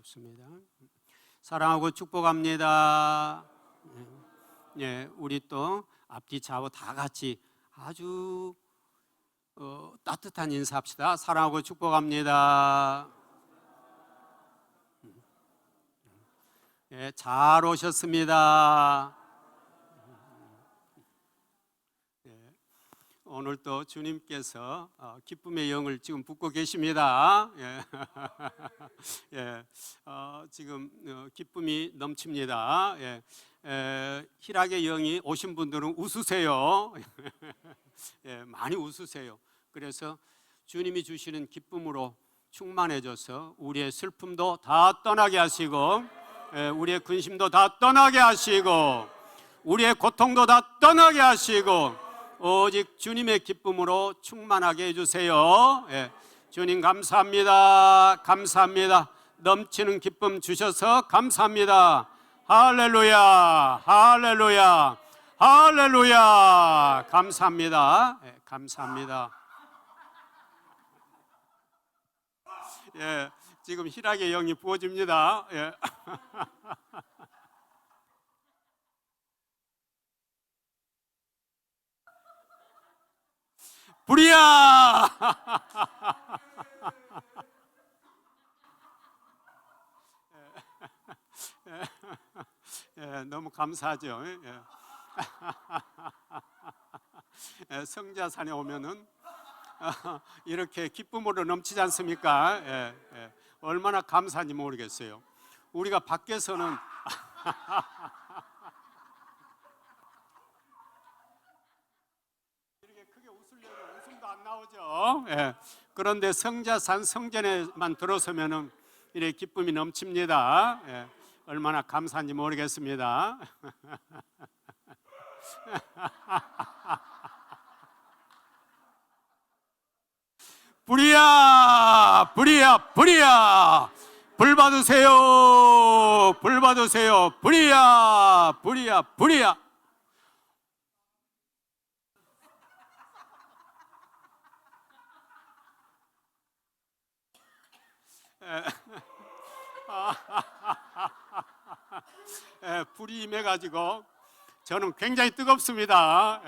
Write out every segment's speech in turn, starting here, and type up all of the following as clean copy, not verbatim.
반갑습니다. 사랑하고 축복합니다. 예, 우리 또 앞뒤 좌우 다 같이 아주 따뜻한 인사합시다. 사랑하고 축복합니다. 예, 잘 오셨습니다. 예, 오늘 또 주님께서 기쁨의 영을 지금 붓고 계십니다. 예, 예, 지금 기쁨이 넘칩니다. 예, 희락의 영이 오신 분들은 웃으세요. 예, 많이 웃으세요. 그래서 주님이 주시는 기쁨으로 충만해져서 우리의 슬픔도 다 떠나게 하시고, 우리의 근심도 다 떠나게 하시고, 우리의 고통도 다 떠나게 하시고, 오직 주님의 기쁨으로 충만하게 해주세요. 예, 주님 감사합니다. 감사합니다. 넘치는 기쁨 주셔서 감사합니다. 할렐루야, 할렐루야, 할렐루야. 감사합니다. 예, 감사합니다. 예, 지금 희락의 영이 부어집니다. 예. 불이야. 예, 너무 감사하죠. 예. 예, 성자산에 오면은 이렇게 기쁨으로 넘치지 않습니까? 예, 예. 얼마나 감사한지 모르겠어요. 우리가 밖에서는 이렇게 크게 웃으려고 웃음도 안 나오죠. 예. 그런데 성자산 성전에만 들어서면은 이렇게 기쁨이 넘칩니다. 예. 얼마나 감사한지 모르겠습니다. 불이야, 불이야, 불이야. 불 받으세요. 불 받으세요. 불이야, 불이야, 불이야. 불이 임해가지고 저는 굉장히 뜨겁습니다.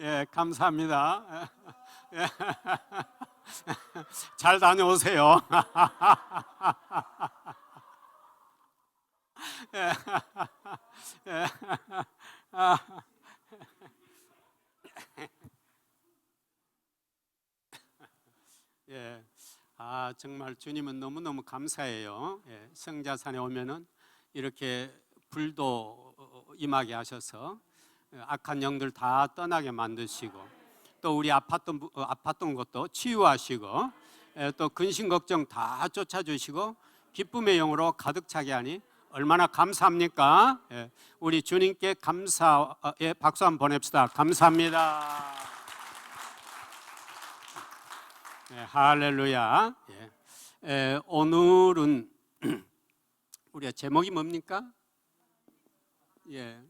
예, 감사합니다. 예. 잘 다녀오세요. 예. 예. 예. 정말 주님은 너무너무 감사해요. 예, 성자산에 오면은 이렇게 불도 임하게 하셔서 악한 영들 다 떠나게 만드시고, 또 우리 아팠던 것도 치유하시고, 또 근심 걱정 다 쫓아주시고 기쁨의 영으로 가득 차게 하니 얼마나 감사합니까? 예, 우리 주님께 감사의 박수 한번 보냅시다. 감사합니다. 예, 할렐루야. 예, 오늘은 우리가 제목이 뭡니까? 예.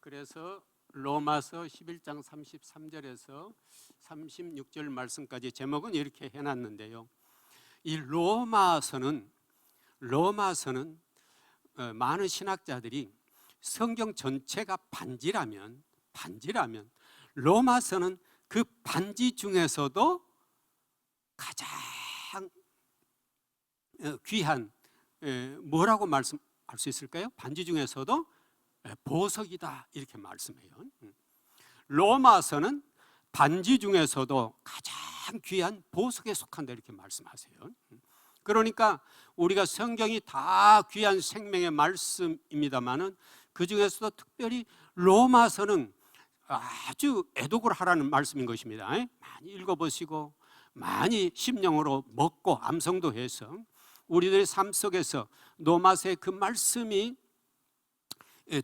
그래서 로마서 11장 33절에서 36절 말씀까지 제목은 이렇게 해놨는데요. 이 로마서는 많은 신학자들이 성경 전체가 반지라면 로마서는 그 반지 중에서도 가장 귀한, 뭐라고 말씀할 수 있을까요? 반지 중에서도 보석이다 이렇게 말씀해요. 로마서는 반지 중에서도 가장 귀한 보석에 속한다 이렇게 말씀하세요. 그러니까 우리가 성경이 다 귀한 생명의 말씀입니다만은 그 중에서도 특별히 로마서는 아주 애독을 하라는 말씀인 것입니다. 많이 읽어보시고 많이 심령으로 먹고 암송도 해서 우리들의 삶 속에서 로마서의 그 말씀이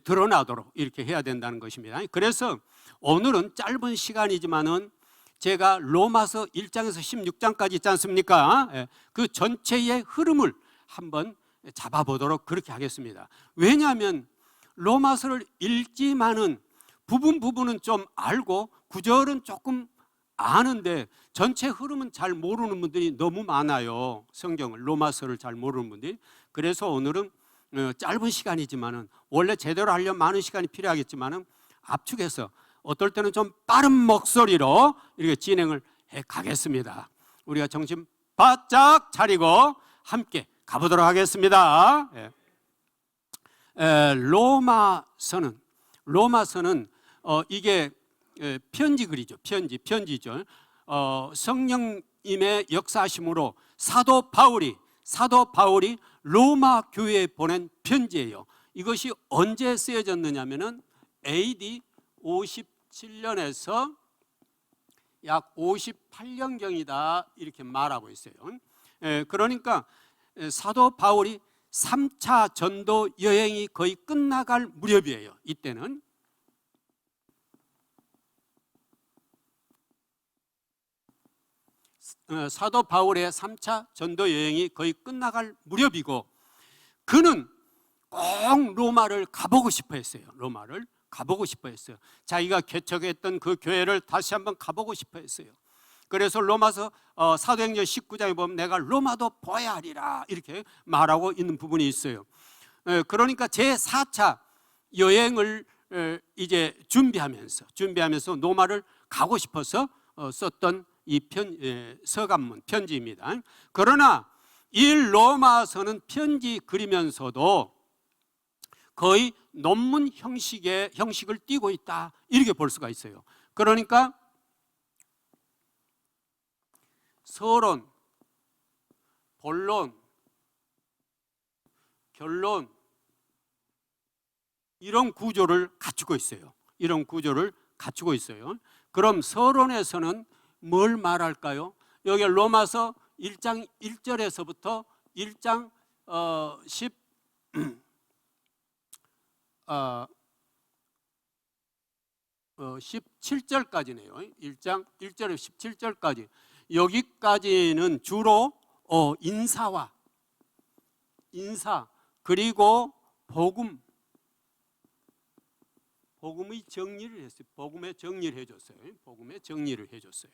드러나도록 이렇게 해야 된다는 것입니다. 그래서 오늘은 짧은 시간이지만은 제가 로마서 1장에서 16장까지 있지 않습니까? 그 전체의 흐름을 한번 잡아보도록 그렇게 하겠습니다. 왜냐하면 로마서를 읽지만은 부분은 좀 알고 구절은 조금 아는데 전체 흐름은 잘 모르는 분들이 너무 많아요. 성경을, 로마서를 잘 모르는 분들이. 그래서 오늘은 짧은 시간이지만은, 원래 제대로 하려면 많은 시간이 필요하겠지만은 압축해서 어떨 때는 좀 빠른 목소리로 이렇게 진행을 해 가겠습니다. 우리가 정신 바짝 차리고 함께 가보도록 하겠습니다. 로마서는 이게 편지글이죠. 편지죠. 성령님의 역사하심으로 사도 바울이 로마 교회에 보낸 편지예요. 이것이 언제 쓰여졌느냐면은 AD 57년에서 약 58년경이다 이렇게 말하고 있어요. 그러니까 사도 바울이 3차 전도 여행이 거의 끝나갈 무렵이에요. 이때는 사도 바울의 3차 전도 여행이 거의 끝나갈 무렵이고, 그는 꼭 로마를 가보고 싶어 했어요. 로마를 가보고 싶어 했어요. 자기가 개척했던 그 교회를 다시 한번 가보고 싶어 했어요. 그래서 로마서 사도행전 19장에 보면 내가 로마도 보아야 하리라 이렇게 말하고 있는 부분이 있어요. 그러니까 제4차 여행을 이제 준비하면서 로마를 가고 싶어서 썼던 이 서간문 편지입니다. 그러나 이 로마서는 편지 그리면서도 거의 논문 형식을 띠고 있다 이렇게 볼 수가 있어요. 그러니까 서론, 본론, 결론 이런 구조를 갖추고 있어요. 그럼 서론에서는 뭘 말할까요? 여기 로마서 1장 1절에서부터 1장 17절까지네요. 1장 1절에 17절까지. 여기까지는 주로 인사 그리고 복음의 정리를 했어요. 복음의 정리를 해줬어요.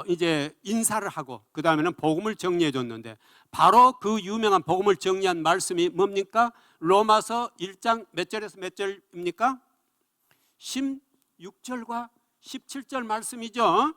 이제 인사를 하고 그 다음에는 복음을 정리해 줬는데, 바로 그 유명한 복음을 정리한 말씀이 뭡니까? 로마서 1장 몇 절에서 몇 절입니까? 16절과 17절 말씀이죠.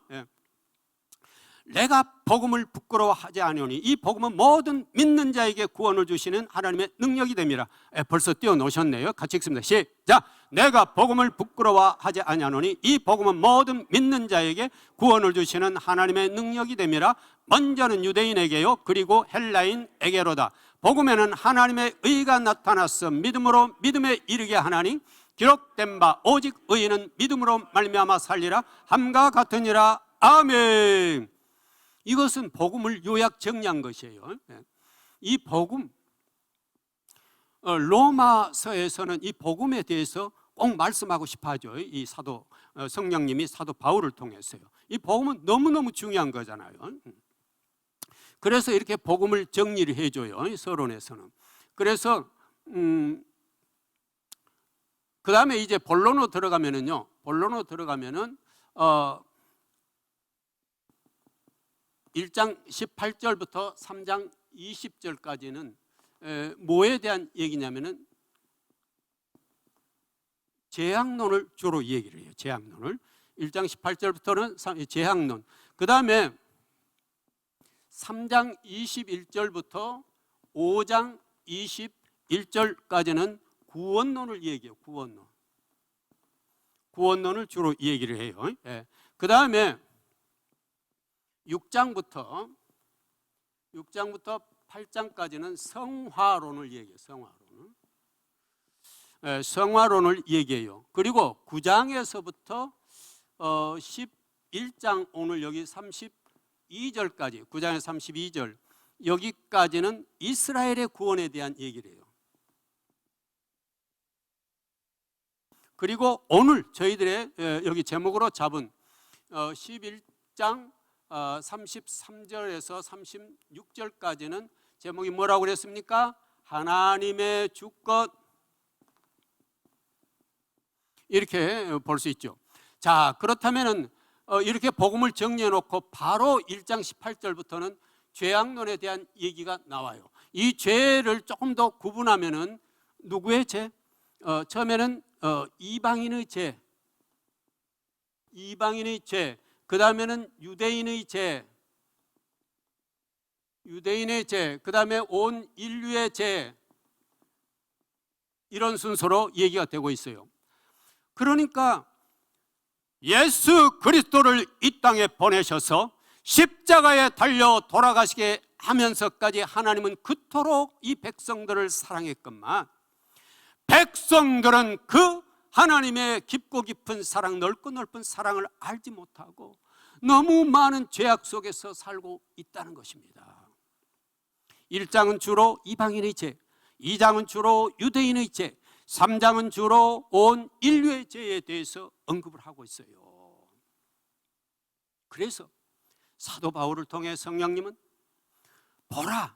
내가 복음을 부끄러워하지 아니오니 이 복음은 모든 믿는 자에게 구원을 주시는 하나님의 능력이 됨이라. 벌써 띄워놓으셨네요. 같이 읽습니다. 시작. 내가 복음을 부끄러워하지 아니하노니 이 복음은 모든 믿는 자에게 구원을 주시는 하나님의 능력이 됨이라. 먼저는 유대인에게요 그리고 헬라인에게로다. 복음에는 하나님의 의가 나타났어 믿음으로 믿음에 이르게 하나니 기록된 바 오직 의인은 믿음으로 말미암아 살리라 함과 같으니라. 아멘. 이것은 복음을 요약 정리한 것이에요. 이 복음, 로마서에서는 이 복음에 대해서 꼭 말씀하고 싶어 하죠. 이 성령님이 사도 바울을 통해서요. 이 복음은 너무너무 중요한 거잖아요. 그래서 이렇게 복음을 정리를 해줘요. 이 서론에서는. 그래서 그 다음에 이제 본론으로 들어가면은요. 1장 18절부터 3장 20절까지는 뭐에 대한 얘기냐면은 재앙론을 주로 얘기를 해요. 재앙론을. 1장 18절부터는 재앙론. 그 다음에 3장 21절부터 5장 21절까지는 구원론을 얘기해요. 구원론을 주로 얘기를 해요. 그 다음에 6장부터 8장까지는 성화론을 얘기해요. 성화론을 얘기해요. 그리고 9장에서부터 11장 오늘 여기 32절까지 9장의 32절 여기까지는 이스라엘의 구원에 대한 얘기를 해요. 그리고 오늘 저희들의 여기 제목으로 잡은 11장 33절에서 36절까지는 제목이 뭐라고 그랬습니까? 하나님의 주권, 이렇게 볼 수 있죠. 자, 그렇다면은 이렇게 복음을 정리해 놓고 바로 1장 18절부터는 죄악론에 대한 얘기가 나와요. 이 죄를 조금 더 구분하면은 누구의 죄? 처음에는 이방인의 죄, 이방인의 죄, 그 다음에는 유대인의 죄, 유대인의 죄, 그 다음에 온 인류의 죄, 이런 순서로 얘기가 되고 있어요. 그러니까 예수 그리스도를 이 땅에 보내셔서 십자가에 달려 돌아가시게 하면서까지 하나님은 그토록 이 백성들을 사랑했건만, 백성들은 그 하나님의 깊고 깊은 사랑, 넓고 넓은 사랑을 알지 못하고 너무 많은 죄악 속에서 살고 있다는 것입니다. 1장은 주로 이방인의 죄, 2장은 주로 유대인의 죄, 3장은 주로 온 인류의 죄에 대해서 언급을 하고 있어요. 그래서 사도 바울을 통해 성령님은 보라,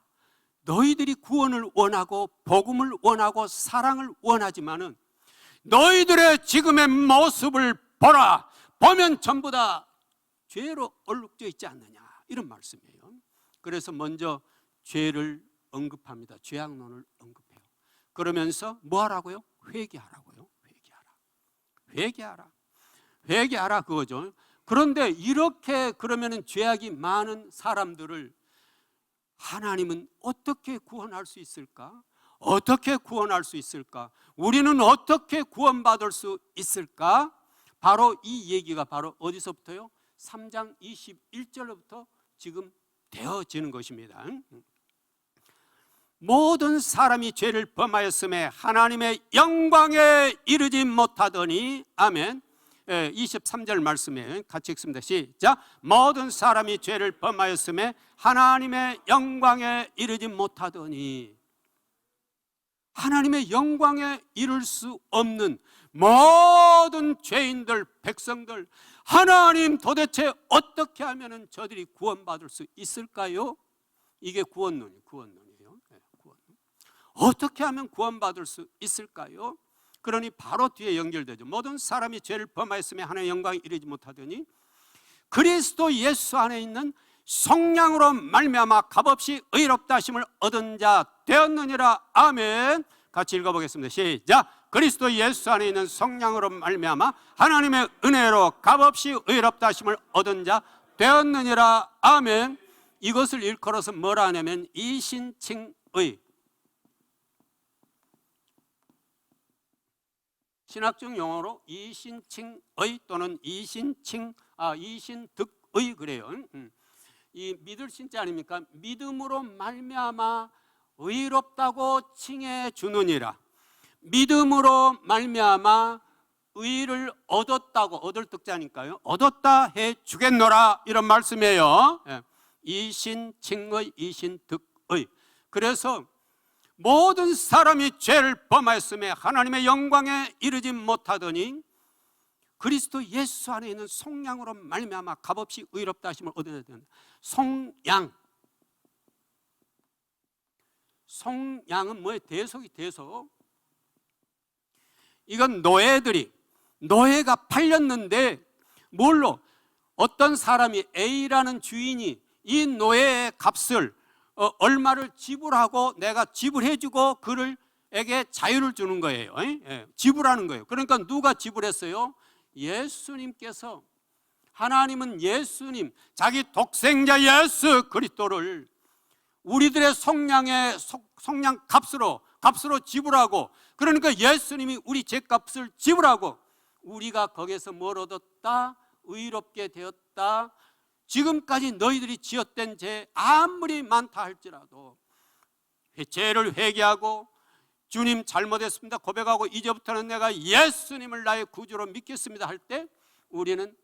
너희들이 구원을 원하고 복음을 원하고 사랑을 원하지만은 너희들의 지금의 모습을 보라, 보면 전부 다 죄로 얼룩져 있지 않느냐, 이런 말씀이에요. 그래서 먼저 죄를 언급합니다. 죄악론을 언급해요. 그러면서 뭐 하라고요? 회개하라고요. 회개하라 그거죠. 그런데 이렇게 그러면은 죄악이 많은 사람들을 하나님은 어떻게 구원할 수 있을까? 어떻게 구원할 수 있을까? 우리는 어떻게 구원받을 수 있을까? 바로 이 얘기가 바로 어디서부터요? 3장 21절로부터 지금 되어지는 것입니다. 모든 사람이 죄를 범하였음에 하나님의 영광에 이르지 못하더니, 아멘. 23절 말씀에 같이 읽습니다. 시작. 모든 사람이 죄를 범하였음에 하나님의 영광에 이르지 못하더니, 하나님의 영광에 이를 수 없는 모든 죄인들, 백성들, 하나님 도대체 어떻게 하면 저들이 구원받을 수 있을까요? 이게 구원론이에요. 어떻게 하면 구원받을 수 있을까요? 그러니 바로 뒤에 연결되죠. 모든 사람이 죄를 범하였으며 하나님의 영광에 이르지 못하더니 그리스도 예수 안에 있는 성령으로 말미암아 값없이 의롭다 하심을 얻은 자 되었느니라. 아멘. 같이 읽어보겠습니다. 시작. 그리스도 예수 안에 있는 성령으로 말미암아 하나님의 은혜로 값없이 의롭다 하심을 얻은 자 되었느니라. 아멘. 이것을 일컬어서 뭐라 하냐면 이신칭의, 신학적 용어로 이신칭의 또는 이신득의 그래요. 이 믿을 신자 아닙니까? 믿음으로 말미암아 의롭다고 칭해 주느니라. 믿음으로 말미암아 의를 얻었다고, 얻을 득자니까요, 얻었다 해 주겠노라, 이런 말씀이에요. 이신칭의, 이신득의. 그래서 모든 사람이 죄를 범하였음에 하나님의 영광에 이르지 못하더니 그리스도 예수 안에 있는 성령으로 말미암아 값없이 의롭다 하심을 얻어야 된다. 성량은 뭐예요? 대속이 대속. 이건 노예가 팔렸는데 뭘로? 어떤 사람이 A라는 주인이 이 노예의 값을 얼마를 지불하고 내가 지불해주고 그를에게 자유를 주는 거예요. 지불하는 거예요. 그러니까 누가 지불했어요? 예수님께서. 하나님은 예수님, 자기 독생자 예수 그리스도를 우리들의 성량 값으로 지불하고, 그러니까 예수님이 우리 죄값을 지불하고 우리가 거기에서 뭘 얻었다? 의롭게 되었다. 지금까지 너희들이 지었던 죄 아무리 많다 할지라도 죄를 회개하고 주님 잘못했습니다 고백하고 이제부터는 내가 예수님을 나의 구주로 믿겠습니다 할 때 우리는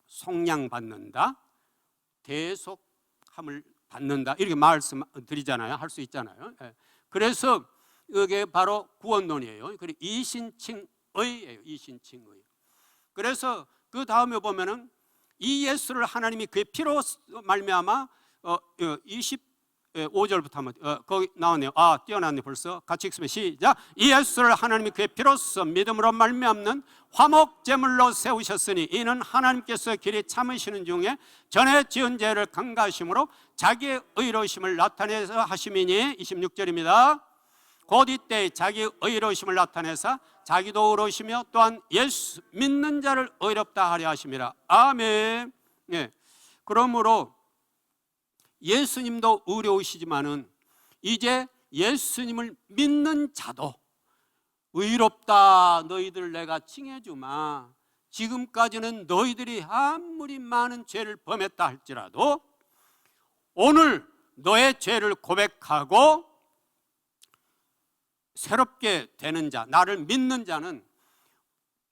속량받는다, 대속함을 받는다, 이렇게 말씀드리잖아요. 할 수 있잖아요. 그래서 이게 바로 구원론이에요. 그리고 이신칭의예요. 이신칭의. 그래서 그 다음에 보면은 이 예수를 하나님이 그의 피로 말미암아 5절부터 한번 거기 나오네요. 뛰어났네 벌써. 같이 읽으면 시작. 이 예수를 하나님이 그의 피로써 믿음으로 말미암는 화목 제물로 세우셨으니 이는 하나님께서 길이 참으시는 중에 전에 지은 죄를 강가하심으로 자기의 의로우심을 나타내서 하심이니. 26절입니다. 곧 이때 자기의 의로우심을 나타내사 자기도 의로우시며 또한 예수 믿는 자를 의롭다 하려 하심이라. 아멘. 그러므로 예수님도 의로우시지만은 이제 예수님을 믿는 자도 의롭다 너희들 내가 칭해주마. 지금까지는 너희들이 아무리 많은 죄를 범했다 할지라도 오늘 너의 죄를 고백하고 새롭게 되는 자, 나를 믿는 자는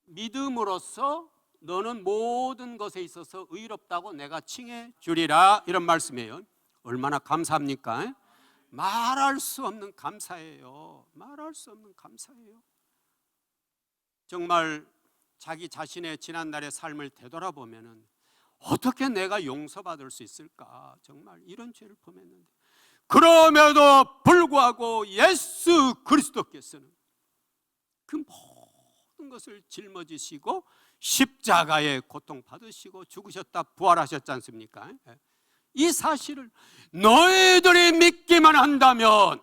믿음으로써 너는 모든 것에 있어서 의롭다고 내가 칭해 주리라. 이런 말씀이에요. 얼마나 감사합니까? 말할 수 없는 감사예요. 말할 수 없는 감사예요. 정말 자기 자신의 지난날의 삶을 되돌아보면은 어떻게 내가 용서받을 수 있을까? 정말 이런 죄를 범했는데 그럼에도 불구하고 예수 그리스도께서는 그 모든 것을 짊어지시고 십자가에 고통받으시고 죽으셨다 부활하셨지 않습니까? 이 사실을 너희들이 믿기만 한다면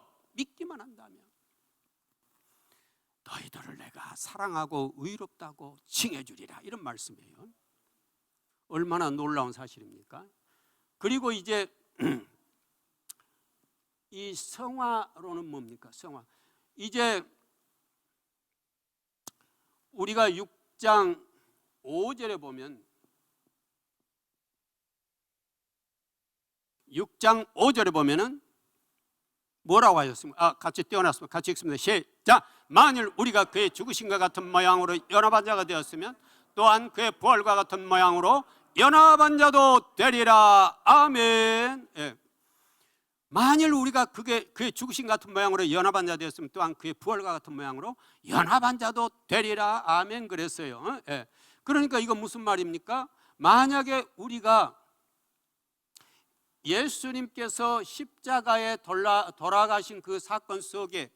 너희들을 내가 사랑하고 의롭다고 칭해주리라. 이런 말씀이에요. 얼마나 놀라운 사실입니까? 그리고 이제 이 성화로는 뭡니까? 성화. 이제 우리가 6장 5절에 보면 6장 5절에 보면은 뭐라고 하셨습니까? 같이 띄워놨습니다. 같이 읽습니다. 시작. 만일 우리가 그의 죽으심과 같은 모양으로 연합한 자가 되었으면 또한 그의 부활과 같은 모양으로 연합한 자도 되리라. 아멘. 만일 우리가 그의 죽으심 같은 모양으로 연합한 자 되었으면 또한 그의 부활과 같은 모양으로 연합한 자도 되리라. 아멘. 그랬어요. 그러니까 이거 무슨 말입니까? 만약에 우리가 예수님께서 십자가에 돌아가신 그 사건 속에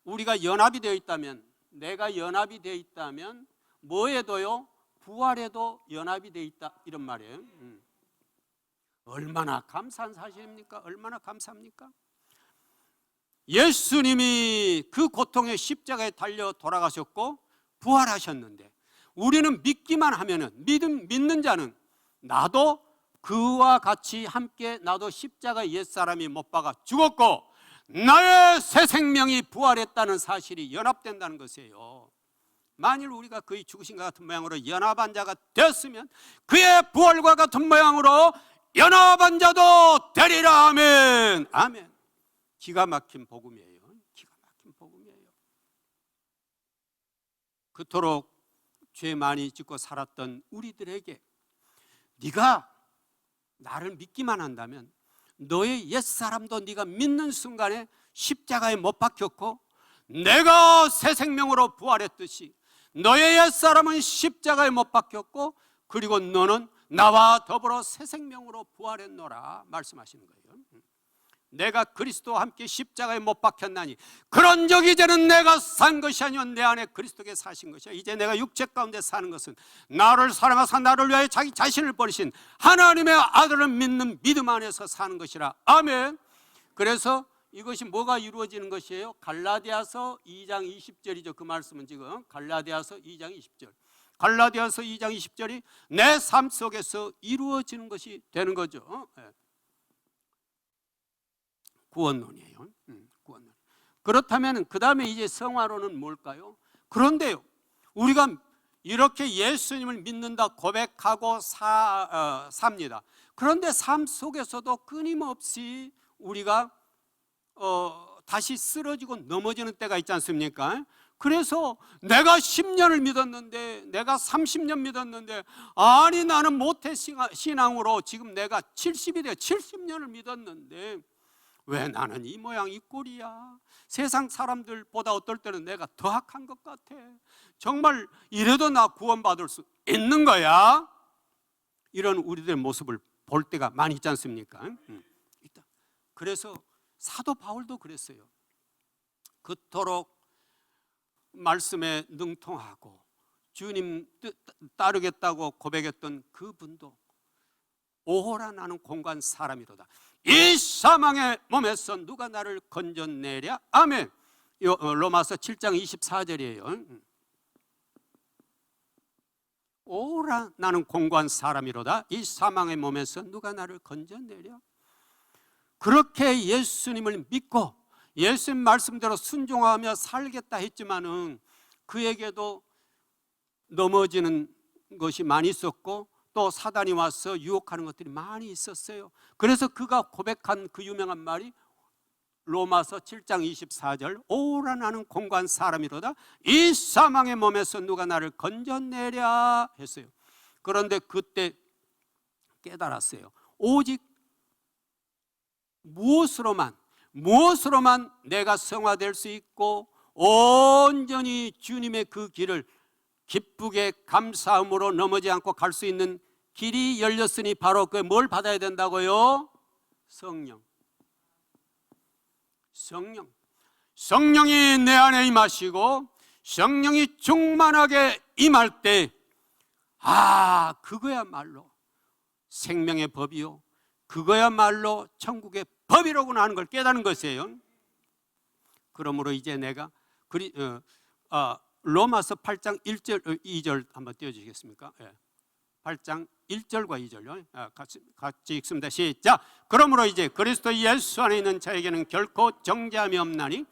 우리가 연합이 되어 있다면, 내가 연합이 되어 있다면 뭐에도요? 부활에도 연합이 되어 있다. 이런 말이에요. 얼마나 감사한 사실입니까? 얼마나 감사합니까? 예수님이 그 고통의 십자가에 달려 돌아가셨고 부활하셨는데 우리는 믿기만 하면은 믿는 자는 나도 그와 같이 함께 나도 십자가 옛사람이 못 박아 죽었고 나의 새 생명이 부활했다는 사실이 연합된다는 것이에요. 만일 우리가 그의 죽으신 것 같은 모양으로 연합한 자가 되었으면 그의 부활과 같은 모양으로 연합한 자도 되리라. 아멘. 아멘. 기가 막힌 복음이에요. 기가 막힌 복음이에요. 그토록 죄 많이 짓고 살았던 우리들에게 네가 나를 믿기만 한다면 너의 옛사람도 네가 믿는 순간에 십자가에 못 박혔고 내가 새 생명으로 부활했듯이 너의 옛사람은 십자가에 못 박혔고 그리고 너는 나와 더불어 새 생명으로 부활했노라 말씀하시는 거예요. 내가 그리스도와 함께 십자가에 못 박혔나니 그런즉 이제는 내가 산 것이 아니요 내 안에 그리스도께 사신 것이야. 이제 내가 육체 가운데 사는 것은 나를 사랑하사 나를 위하여 자기 자신을 버리신 하나님의 아들을 믿는 믿음 안에서 사는 것이라. 아멘. 그래서 이것이 뭐가 이루어지는 것이에요? 갈라디아서 2장 20절이죠. 그 말씀은 지금 갈라디아서 2장 20절. 갈라디아서 2장 20절이 내 삶 속에서 이루어지는 것이 되는 거죠. 구원론이에요. 구원론. 그렇다면 그 다음에 이제 성화론은 뭘까요? 그런데요, 우리가 이렇게 예수님을 믿는다 고백하고 삽니다. 그런데 삶 속에서도 끊임없이 우리가 다시 쓰러지고 넘어지는 때가 있지 않습니까? 그래서 내가 10년을 믿었는데, 내가 30년 믿었는데, 아니 나는 모태 신앙으로 지금 내가 70이 돼 70년을 믿었는데 왜 나는 이 모양 이 꼴이야? 세상 사람들보다 어떨 때는 내가 더 악한 것 같아. 정말 이래도 나 구원받을 수 있는 거야? 이런 우리들의 모습을 볼 때가 많이 있지 않습니까? 그래서 사도 바울도 그랬어요. 그토록 말씀에 능통하고 주님 뜻 따르겠다고 고백했던 그분도 오호라 나는 공고한 사람이로다. 이 사망의 몸에서 누가 나를 건져내랴? 아멘. 로마서 7장 24절이에요. 오호라 나는 공고한 사람이로다. 이 사망의 몸에서 누가 나를 건져내랴? 그렇게 예수님을 믿고 예수님 말씀대로 순종하며 살겠다 했지만은 그에게도 넘어지는 것이 많이 있었고 또 사단이 와서 유혹하는 것들이 많이 있었어요. 그래서 그가 고백한 그 유명한 말이 로마서 7장 24절 오라 나는 공고한 사람이로다. 이 사망의 몸에서 누가 나를 건져내랴 했어요. 그런데 그때 깨달았어요. 오직 무엇으로만 내가 성화될 수 있고 온전히 주님의 그 길을 기쁘게 감사함으로 넘어지 않고 갈 수 있는 길이 열렸으니 바로 그 뭘 받아야 된다고요? 성령이 내 안에 임하시고 성령이 충만하게 임할 때 그거야말로 생명의 법이요 그거야말로 천국의 법이로구나 하는 걸 깨닫는 것이에요. 그러므로 이제 내가 로마서 8장 1절 2절 한번 띄워주시겠습니까? 8장 1절과 2절요. 같이 읽습니다. 시작. 그러므로 이제 그리스도 예수 안에 있는 자에게는 결코 정죄함이 없나니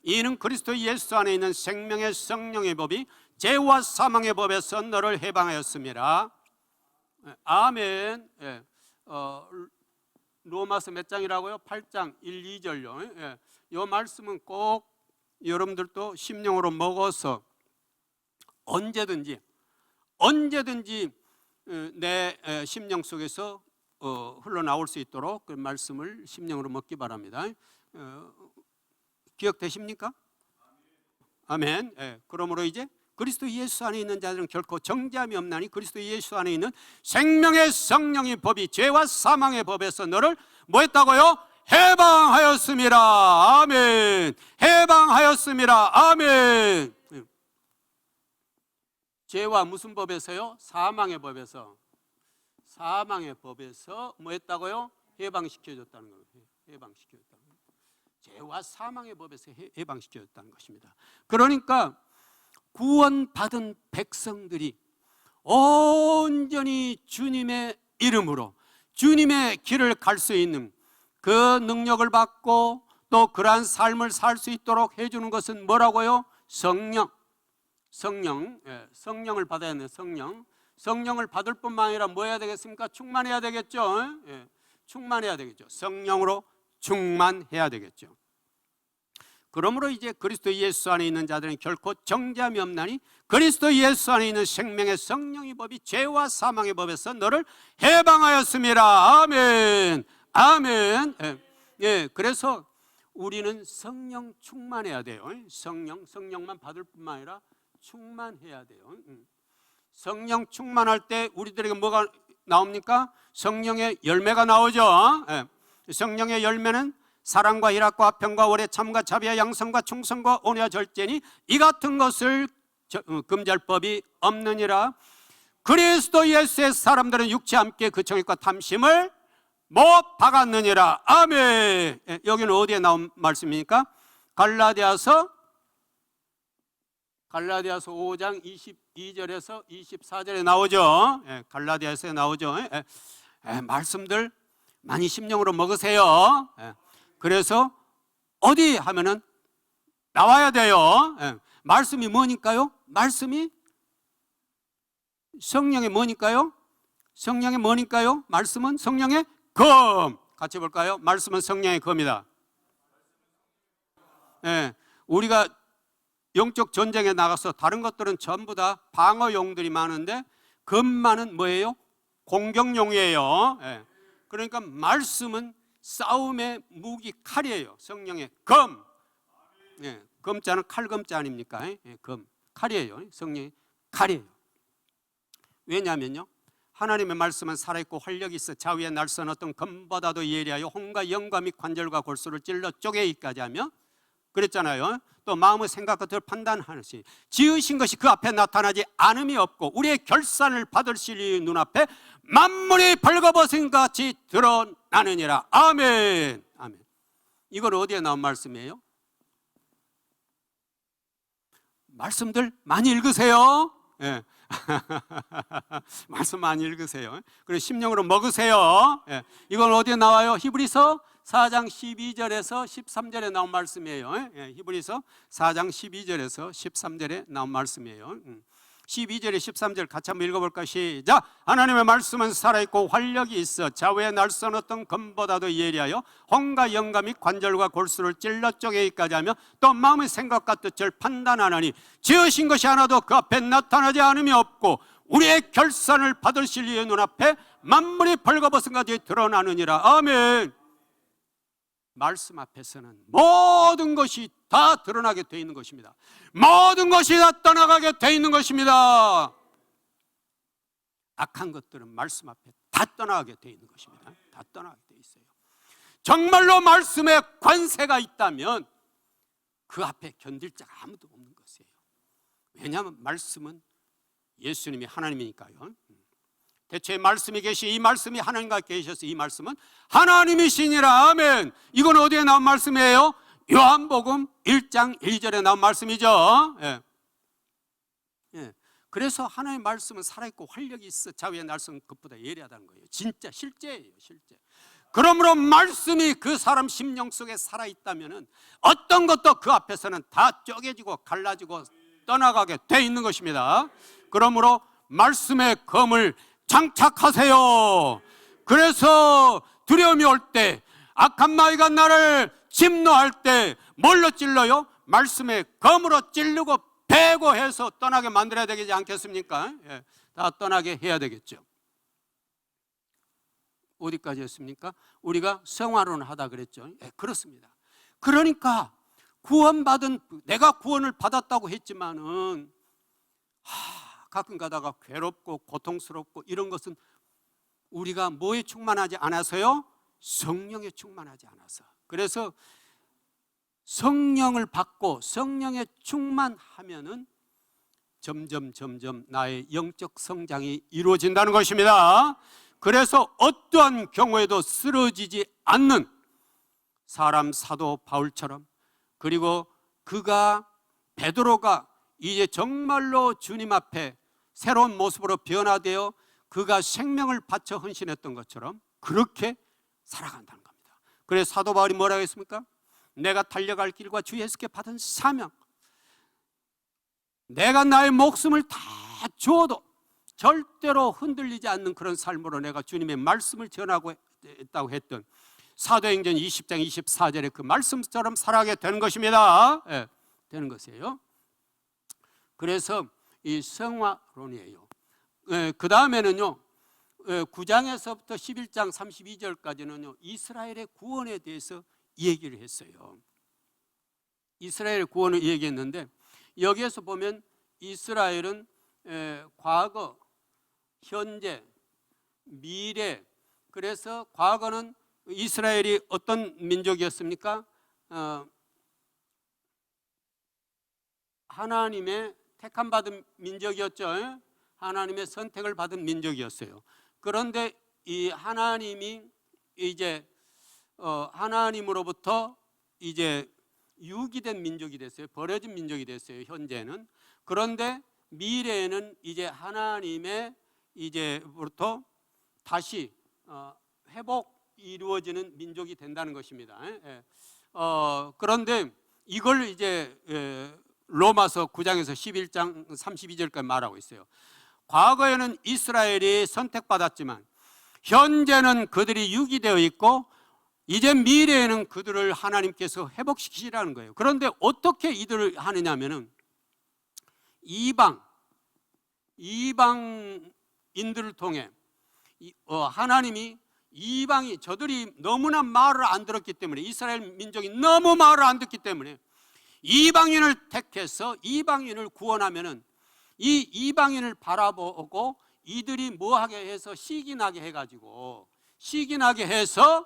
이는 그리스도 예수 안에 있는 생명의 성령의 법이 죄와 사망의 법에서 너를 해방하였습니다. 아멘. 로마서 몇 장이라고요? 8장 1, 2절요. 이 말씀은 꼭 여러분들도 심령으로 먹어서 언제든지 내 심령 속에서 흘러나올 수 있도록 그 말씀을 심령으로 먹기 바랍니다. 기억되십니까? 아멘. 그러므로 이제 그리스도 예수 안에 있는 자들은 결코 정죄함이 없나니 그리스도 예수 안에 있는 생명의 성령의 법이 죄와 사망의 법에서 너를 뭐 했다고요? 해방하였습니다. 아멘. 해방하였습니다. 아멘. 죄와 무슨 법에서요? 사망의 법에서 뭐 했다고요? 해방시켜줬다는 거예요. 해방시켜줬다는 거예요. 죄와 사망의 법에서 해방시켜줬다는 것입니다. 그러니까 구원받은 백성들이 온전히 주님의 이름으로 주님의 길을 갈 수 있는 그 능력을 받고 또 그러한 삶을 살 수 있도록 해주는 것은 뭐라고요? 성령을 받아야 하는 성령을 받을 뿐만 아니라 뭐 해야 되겠습니까? 충만해야 되겠죠. 충만해야 되겠죠. 성령으로 충만해야 되겠죠. 그러므로 이제 그리스도 예수 안에 있는 자들은 결코 정죄함이 없나니 그리스도 예수 안에 있는 생명의 성령의 법이 죄와 사망의 법에서 너를 해방하였습니다. 아멘. 아멘. 그래서 우리는 성령 충만해야 돼요. 성령만 받을 뿐만 아니라 충만해야 돼요. 성령 충만할 때 우리들에게 뭐가 나옵니까? 성령의 열매가 나오죠. 성령의 열매는 사랑과 희락과 평과 오래 참과 자비와 양성과 충성과 온유와 절제니 이 같은 것을 금지할 법이 없느니라. 그리스도 예수의 사람들은 육체 함께 그 정욕과 탐심을 못 박았느니라. 아멘. 여기는 어디에 나온 말씀입니까? 갈라디아서 5장 22절에서 24절에 나오죠. 갈라디아서에 나오죠. 말씀들 많이 심령으로 먹으세요. 그래서 어디 하면은 나와야 돼요. 말씀이 뭐니까요? 말씀이 성령의 뭐니까요? 성령의 뭐니까요? 말씀은 성령의 검. 같이 볼까요? 말씀은 성령의 검이다. 우리가 영적 전쟁에 나가서 다른 것들은 전부 다 방어용들이 많은데 검만은 뭐예요? 공격용이에요. 그러니까 말씀은 싸움의 무기 칼이에요. 성령의 검. 검자는 칼검자 아닙니까? 검 칼이에요. 성령의 칼이에요. 왜냐하면요, 하나님의 말씀은 살아있고 활력이 있어 좌우에 날선 어떤 검보다도 예리하여 혼과 영과 및 관절과 골수를 찔러 쪼개기까지 하며 그랬잖아요. 또 마음의 생각과 뜻을 판단하시 지으신 것이 그 앞에 나타나지 않음이 없고 우리의 결산을 받으실 이 눈앞에 만물이 벌거벗은 같이 드러나느니라. 아멘. 아멘. 이건 어디에 나온 말씀이에요? 말씀들 많이 읽으세요. 예. 말씀 많이 읽으세요. 그리고 심령으로 먹으세요. 예. 이건 어디에 나와요? 히브리서 4장 12절에서 13절에 나온 말씀이에요. 예. 히브리서 4장 12절에서 13절에 나온 말씀이에요. 12절에 13절 같이 한번 읽어볼까? 시작. 하나님의 말씀은 살아있고 활력이 있어 좌우에 날선 어떤 검보다도 예리하여 혼과 영과 및 관절과 골수를 찔러 쪼개기까지 하며 또 마음의 생각과 뜻을 판단하나니 지으신 것이 하나도 그 앞에 나타나지 않음이 없고 우리의 결산을 받으실 이의 눈앞에 만물이 벌거벗은 같이 드러나느니라. 아멘. 말씀 앞에서는 모든 것이 다 드러나게 되어 있는 것입니다. 모든 것이 다 떠나가게 되어 있는 것입니다. 악한 것들은 말씀 앞에 다 떠나가게 되어 있는 것입니다. 다 떠나가게 되어 있어요. 정말로 말씀에 관세가 있다면 그 앞에 견딜 자가 아무도 없는 것이에요. 왜냐하면 말씀은 예수님이 하나님이니까요. 대체 말씀이 계시 이 말씀이 하나님과 계셔서 이 말씀은 하나님이시니라. 아멘. 이건 어디에 나온 말씀이에요? 요한복음 1장 1절에 나온 말씀이죠. 예. 예. 그래서 하나님의 말씀은 살아있고 활력이 있어 좌우에 날선 것보다 예리하다는 거예요. 진짜 실제예요. 실제. 그러므로 말씀이 그 사람 심령 속에 살아있다면 어떤 것도 그 앞에서는 다 쪼개지고 갈라지고 떠나가게 돼 있는 것입니다. 그러므로 말씀의 검을 장착하세요. 그래서 두려움이 올 때, 악한 마귀가 나를 침노할 때 뭘로 찔러요? 말씀의 검으로 찌르고 베고 해서 떠나게 만들어야 되지 않겠습니까? 예, 다 떠나게 해야 되겠죠. 어디까지 했습니까? 우리가 성화론을 하다 그랬죠. 예, 그렇습니다. 그러니까 구원받은, 내가 구원을 받았다고 했지만은 가끔 가다가 괴롭고 고통스럽고 이런 것은 우리가 뭐에 충만하지 않아서요? 성령에 충만하지 않아서. 그래서 성령을 받고 성령에 충만하면은 점점 나의 영적 성장이 이루어진다는 것입니다. 그래서 어떠한 경우에도 쓰러지지 않는 사람 사도 바울처럼, 그리고 베드로가 이제 정말로 주님 앞에 새로운 모습으로 변화되어 그가 생명을 바쳐 헌신했던 것처럼 그렇게 살아간다는 겁니다. 그래서 사도 바울이 뭐라고 했습니까? 내가 달려갈 길과 주 예수께 받은 사명, 내가 나의 목숨을 다 주어도 절대로 흔들리지 않는 그런 삶으로 내가 주님의 말씀을 전하고 했다고 했던 사도행전 20장 24절에 그 말씀처럼 살아가게 되는 것입니다. 예, 되는 것이에요. 그래서 이 성화론이에요. 그 다음에는요, 9장에서부터 11장 32절까지는요 이스라엘의 구원에 대해서 얘기를 했어요. 이스라엘의 구원을 얘기했는데, 여기에서 보면 이스라엘은 과거, 현재, 미래, 그래서 과거는 이스라엘이 어떤 민족이었습니까? 하나님의 택함받은 민족이었죠. 하나님의 선택을 받은 민족이었어요. 그런데 이 하나님이 이제 하나님으로부터 이제 유기된 민족이 됐어요. 버려진 민족이 됐어요, 현재는. 그런데 미래에는 이제 하나님의 이제부터 다시 회복 이루어지는 민족이 된다는 것입니다. 그런데 이걸 이제 로마서 9장에서 11장 32절까지 말하고 있어요. 과거에는 이스라엘이 선택받았지만 현재는 그들이 유기되어 있고 이제 미래에는 그들을 하나님께서 회복시키시라는 거예요. 그런데 어떻게 이들을 하느냐면은 이방인들을 통해 하나님이 저들이 너무나 말을 안 들었기 때문에, 이스라엘 민족이 너무 말을 안 듣기 때문에 이방인을 택해서 이방인을 구원하면은 이 이방인을 바라보고 이들이 뭐하게 해서 시기나게 해가지고 시기나게 해서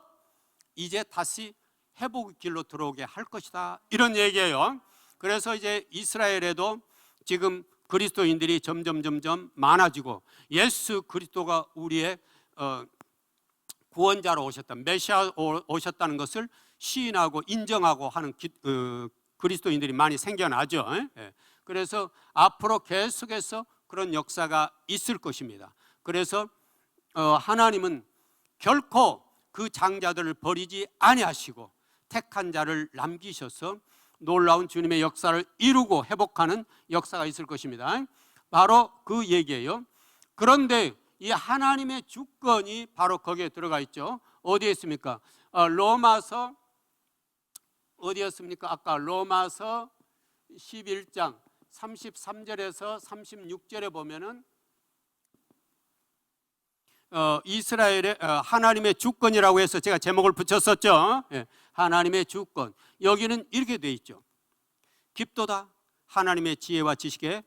이제 다시 회복의 길로 들어오게 할 것이다, 이런 얘기예요. 그래서 이제 이스라엘에도 지금 그리스도인들이 점점 많아지고 예수 그리스도가 우리의 구원자로 오셨다, 메시아 오셨다는 것을 시인하고 인정하고 하는 그리스도인들이 많이 생겨나죠. 그래서 앞으로 계속해서 그런 역사가 있을 것입니다. 그래서 하나님은 결코 그 장자들을 버리지 아니하시고 택한 자를 남기셔서 놀라운 주님의 역사를 이루고 회복하는 역사가 있을 것입니다. 바로 그 얘기예요. 그런데 이 하나님의 주권이 바로 거기에 들어가 있죠. 어디에 있습니까? 로마서 어디였습니까? 아까 로마서 11장 33절에서 36절에 보면은 이스라엘의 하나님의 주권이라고 해서 제가 제목을 붙였었죠. 하나님의 주권. 여기는 이렇게 돼 있죠. 깊도다 하나님의 지혜와 지식에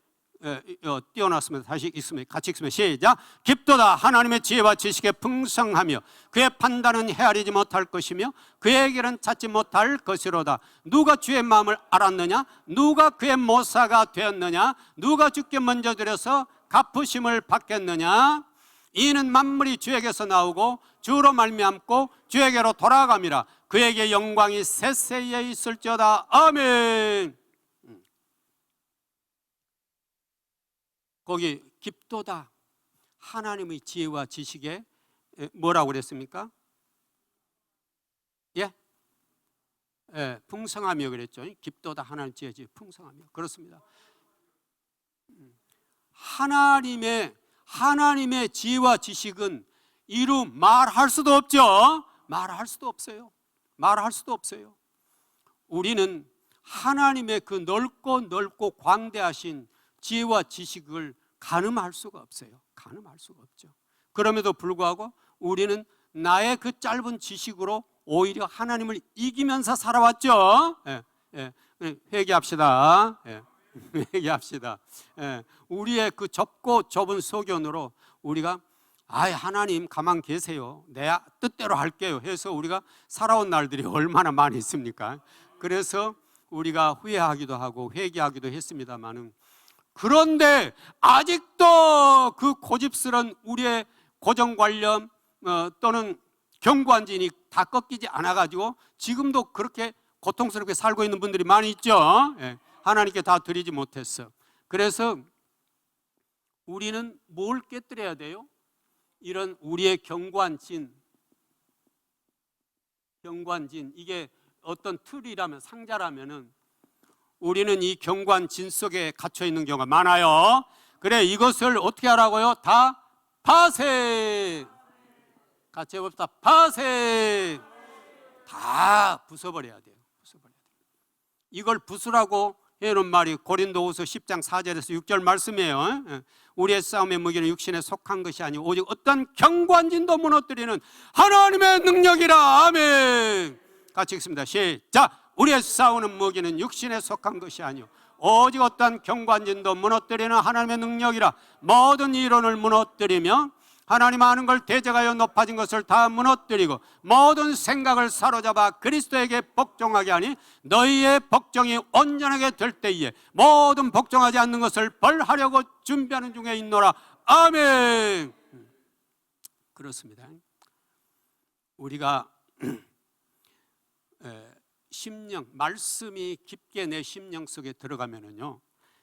뛰어났습니다. 다시 읽습니다. 같이 읽습니다. 시작. 깊도다 하나님의 지혜와 지식에 풍성하며 그의 판단은 헤아리지 못할 것이며 그의 길은 찾지 못할 것이로다. 누가 주의 마음을 알았느냐? 누가 그의 모사가 되었느냐? 누가 주께 먼저 드려서 갚으심을 받겠느냐? 이는 만물이 주에게서 나오고 주로 말미암고 주에게로 돌아감이라. 그에게 영광이 세세에 있을지어다. 아멘. 거기 깊도다 하나님의 지혜와 지식에 뭐라고 그랬습니까? 예? 풍성하며 그랬죠. 깊도다 하나님 지혜 풍성하며. 그렇습니다. 하나님의 지혜와 지식은 이루 말할 수도 없죠. 말할 수도 없어요. 말할 수도 없어요. 우리는 하나님의 그 넓고 광대하신 지혜와 지식을 가늠할 수가 없어요. 가늠할 수가 없죠. 그럼에도 불구하고 우리는 나의 그 짧은 지식으로 오히려 하나님을 이기면서 살아왔죠. 회개합시다. 회개합시다. 우리의 그 좁고 좁은 소견으로 우리가 하나님 가만 계세요, 내 뜻대로 할게요 해서 우리가 살아온 날들이 얼마나 많이 있습니까? 그래서 우리가 후회하기도 하고 회개하기도 했습니다만은, 그런데 아직도 그 고집스러운 우리의 고정관념 또는 경관진이 다 꺾이지 않아가지고 지금도 그렇게 고통스럽게 살고 있는 분들이 많이 있죠. 하나님께 다 드리지 못했어. 그래서 우리는 뭘 깨뜨려야 돼요? 이런 우리의 경관진, 이게 어떤 틀이라면, 상자라면은 우리는 이 경관진 속에 갇혀 있는 경우가 많아요. 그래, 이것을 어떻게 하라고요? 다 파쇄. 같이 해봅시다. 파쇄. 다 부숴버려야 돼요. 부숴버려야 돼요. 이걸 부수라고 해놓은 말이 고린도후서 10장 4절에서 6절 말씀이에요. 우리의 싸움의 무기는 육신에 속한 것이 아니고 오직 어떤 경관진도 무너뜨리는 하나님의 능력이라. 아멘. 같이 읽습니다. 시작. 우리의 싸우는 무기는 육신에 속한 것이 아니요 오직 어떠한 경관진도 무너뜨리는 하나님의 능력이라. 모든 이론을 무너뜨리며 하나님 아는 걸 대적하여 높아진 것을 다 무너뜨리고 모든 생각을 사로잡아 그리스도에게 복종하게 하니 너희의 복종이 온전하게 될 때에 모든 복종하지 않는 것을 벌하려고 준비하는 중에 있노라. 아멘. 그렇습니다. 우리가 심령, 말씀이 깊게 내 심령 속에 들어가면은요,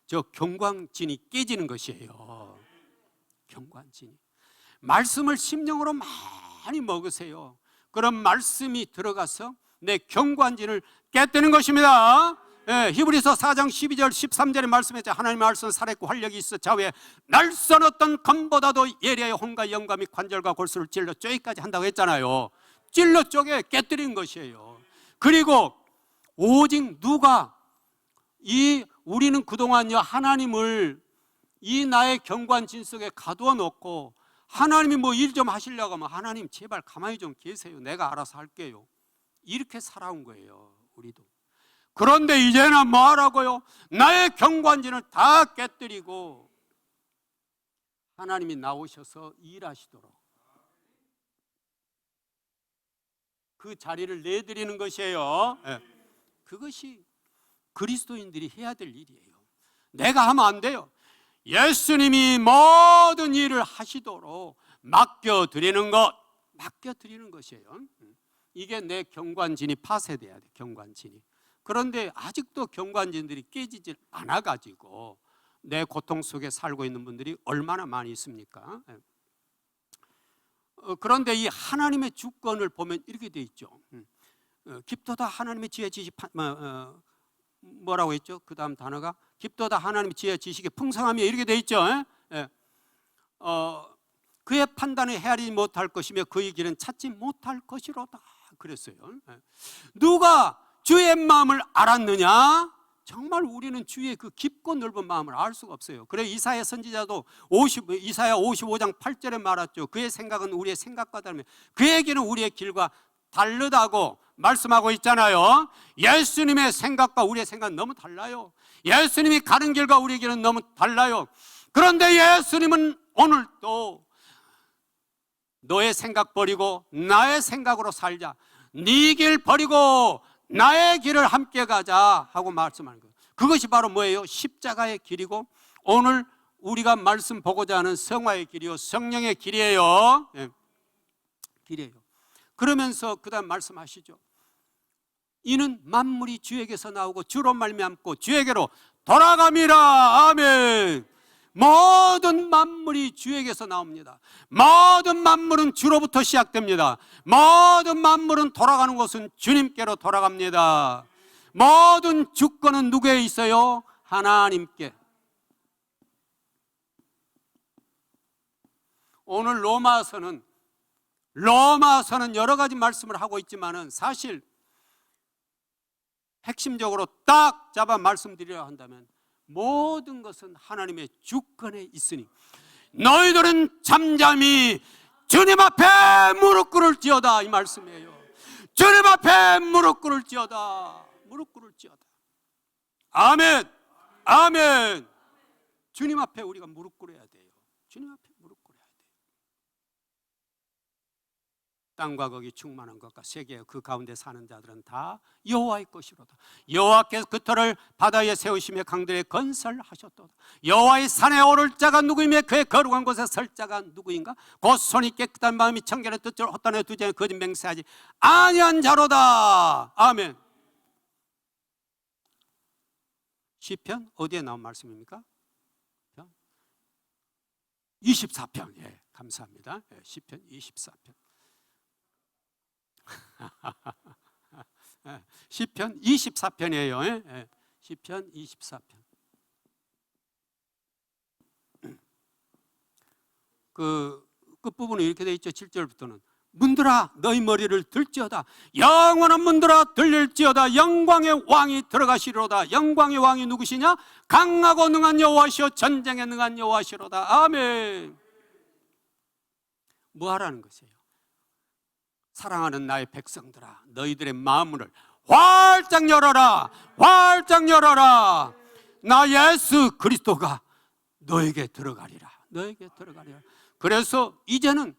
저 경관진이 깨지는 것이에요. 경관진이. 말씀을 심령으로 많이 먹으세요. 그런 말씀이 들어가서 내 경관진을 깨뜨리는 것입니다. 히브리서 4장 12절 13절의 말씀에 하나님의 말씀은 살아있고 활력이 있어 좌우에 날선 어떤 검보다도 예리하여 혼과 영과 및 관절과 골수를 찔러 쪼개기까지 한다고 했잖아요. 찔러 쪼개 깨뜨리는 것이에요. 그리고 오직 누가 우리는 그동안요 하나님을 이 나의 경관진 속에 가두어 놓고 하나님이 뭐 일 좀 하시려고 하면 하나님 제발 가만히 좀 계세요, 내가 알아서 할게요, 이렇게 살아온 거예요 우리도. 그런데 이제는 뭐 하라고요? 나의 경관진을 다 깨뜨리고 하나님이 나오셔서 일하시도록 그 자리를 내드리는 것이에요. 그것이 그리스도인들이 해야 될 일이에요. 내가 하면 안 돼요. 예수님이 모든 일을 하시도록 맡겨드리는 것이에요. 이게 내 경관진이 파쇄돼야 돼. 경관진이. 그런데 아직도 경관진들이 깨지질 않아가지고 내 고통 속에 살고 있는 분들이 얼마나 많이 있습니까? 그런데 이 하나님의 주권을 보면 이렇게 돼 있죠. 깊도다 하나님의 지혜 지식 뭐라고 했죠? 그 다음 단어가 깊도다 하나님의 지혜 지식의 풍성함이 이렇게 돼 있죠. 그의 판단을 헤아리지 못할 것이며 그의 길은 찾지 못할 것이로다 그랬어요. 누가 주의 마음을 알았느냐? 정말 우리는 주의 그 깊고 넓은 마음을 알 수가 없어요. 그래 이사야 선지자도 이사야 55장 8절에 말했죠. 그의 생각은 우리의 생각과 다르며 그의 길은 우리의 길과 다르다고 말씀하고 있잖아요. 예수님의 생각과 우리의 생각은 너무 달라요. 예수님이 가는 길과 우리의 길은 너무 달라요. 그런데 예수님은 오늘 또 너의 생각 버리고 나의 생각으로 살자, 네 길 버리고 나의 길을 함께 가자 하고 말씀하는 거예요. 그것이 바로 뭐예요? 십자가의 길이고 오늘 우리가 말씀 보고자 하는 성화의 길이요 성령의 길이에요. 길이에요. 그러면서 그 다음 말씀하시죠. 이는 만물이 주에게서 나오고 주로 말미암고 주에게로 돌아갑니다. 아멘. 모든 만물이 주에게서 나옵니다. 모든 만물은 주로부터 시작됩니다. 모든 만물은 돌아가는 곳은 주님께로 돌아갑니다. 모든 주권은 누구에 있어요? 하나님께. 오늘 로마서는 여러 가지 말씀을 하고 있지만은 사실 핵심적으로 딱 잡아 말씀드리려 한다면 모든 것은 하나님의 주권에 있으니 너희들은 잠잠히 주님 앞에 무릎 꿇을지어다 이 말씀이에요. 주님 앞에 무릎 꿇을지어다. 무릎 꿇을지어다. 아멘. 아멘. 주님 앞에 우리가 무릎 꿇어야 돼요. 주님 앞에 무릎 꿇어야 돼요. 땅과 거기 충만한 것과 세계 그 가운데 사는 자들은 다 여호와의 것이로다. 여호와께서 그 터를 바다에 세우시며 강들에 건설하셨도다. 여호와의 산에 오를 자가 누구이며 그의 거룩한 곳에 설 자가 누구인가? 곧 손이 깨끗한 마음이 청결한 뜻을 헛단에 두지 않고 거짓 맹세하지 아니한 자로다. 아멘. 시편 어디에 나온 말씀입니까? 24편. 예, 감사합니다. 예, 시편 24편. 시편 24편이에요. 시편 24편. 그 끝부분에 이렇게 되어 있죠. 7절부터는 문들아 너희 머리를 들지어다. 영원한 문들아 들릴지어다. 영광의 왕이 들어가시리로다. 영광의 왕이 누구시냐? 강하고 능한 여호와시오 전쟁에 능한 여호와시로다. 아멘. 뭐 하라는 것이에요? 사랑하는 나의 백성들아 너희들의 마음을 활짝 열어라. 활짝 열어라. 나 예수 그리스도가 너에게 들어가리라. 너에게 들어가리라. 그래서 이제는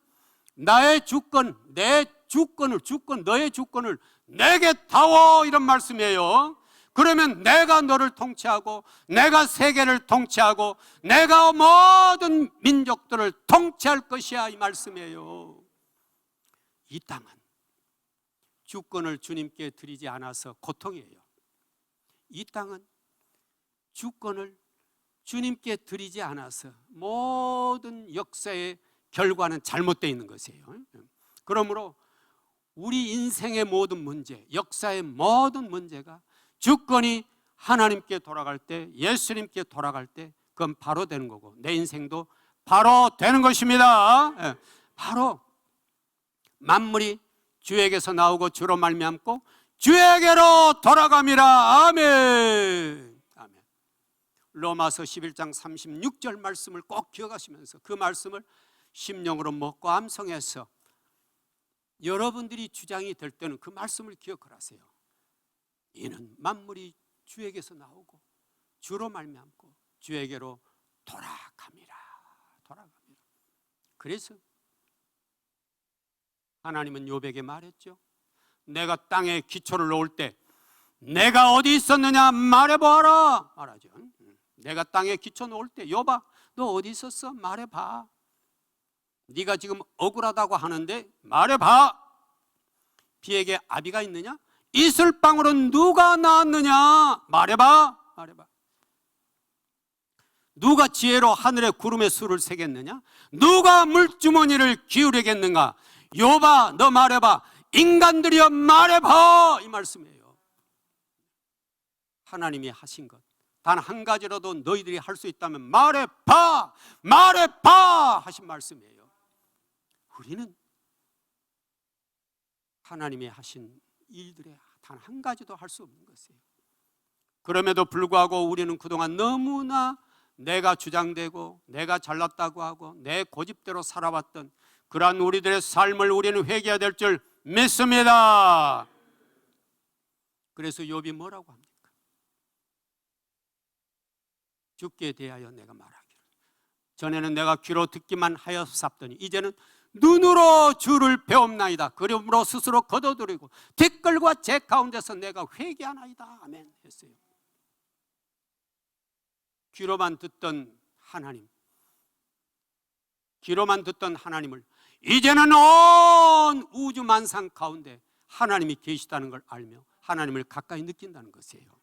나의 주권, 내 주권을 너의 주권을 내게 다워 이런 말씀이에요. 그러면 내가 너를 통치하고 내가 세계를 통치하고 내가 모든 민족들을 통치할 것이야 이 말씀이에요. 이 땅은 주권을 주님께 드리지 않아서 고통이에요. 이 땅은 주권을 주님께 드리지 않아서 모든 역사의 결과는 잘못되어 있는 것이에요. 그러므로 우리 인생의 모든 문제, 역사의 모든 문제가 주권이 하나님께 돌아갈 때, 예수님께 돌아갈 때 그건 바로 되는 거고 내 인생도 바로 되는 것입니다. 바로 만물이 주에게서 나오고 주로 말미암고 주에게로 돌아갑니다. 아멘. 아멘. 로마서 11장 36절 말씀을 꼭 기억하시면서 그 말씀을 심령으로 먹고 암송해서 여러분들이 주장이 될 때는 그 말씀을 기억하세요. 이는 만물이 주에게서 나오고 주로 말미암고 주에게로 돌아갑니다. 돌아갑니다. 그래서 하나님은 욥에게 말했죠. 내가 땅에 기초를 놓을 때 내가 어디 있었느냐 말해봐라 말하죠. 내가 땅에 기초 놓을 때 욥아 너 어디 있었어? 말해봐. 네가 지금 억울하다고 하는데 말해봐. 비에게 아비가 있느냐? 이슬 방울로 누가 낳았느냐? 말해봐. 말해봐. 누가 지혜로 하늘의 구름에 수를 세겠느냐? 누가 물주머니를 기울이겠는가? 욥아 너 말해봐. 인간들이여 말해봐. 이 말씀이에요. 하나님이 하신 것 단 한 가지라도 너희들이 할 수 있다면 말해봐. 말해봐 하신 말씀이에요. 우리는 하나님이 하신 일들에 단 한 가지도 할 수 없는 것이에요. 그럼에도 불구하고 우리는 그동안 너무나 내가 주장되고 내가 잘났다고 하고 내 고집대로 살아왔던 그러한 우리들의 삶을 우리는 회개해야 될 줄 믿습니다. 그래서 욥이 뭐라고 합니까? 주께 대하여 내가 말하기를 전에는 내가 귀로 듣기만 하였사더니 이제는 눈으로 주를 배움나이다. 그러므로 스스로 거둬들이고 댓글과 제 가운데서 내가 회개하나이다. 아멘 했어요. 귀로만 듣던 하나님, 귀로만 듣던 하나님을 이제는 온 우주 만상 가운데 하나님이 계시다는 걸 알며 하나님을 가까이 느낀다는 것이에요.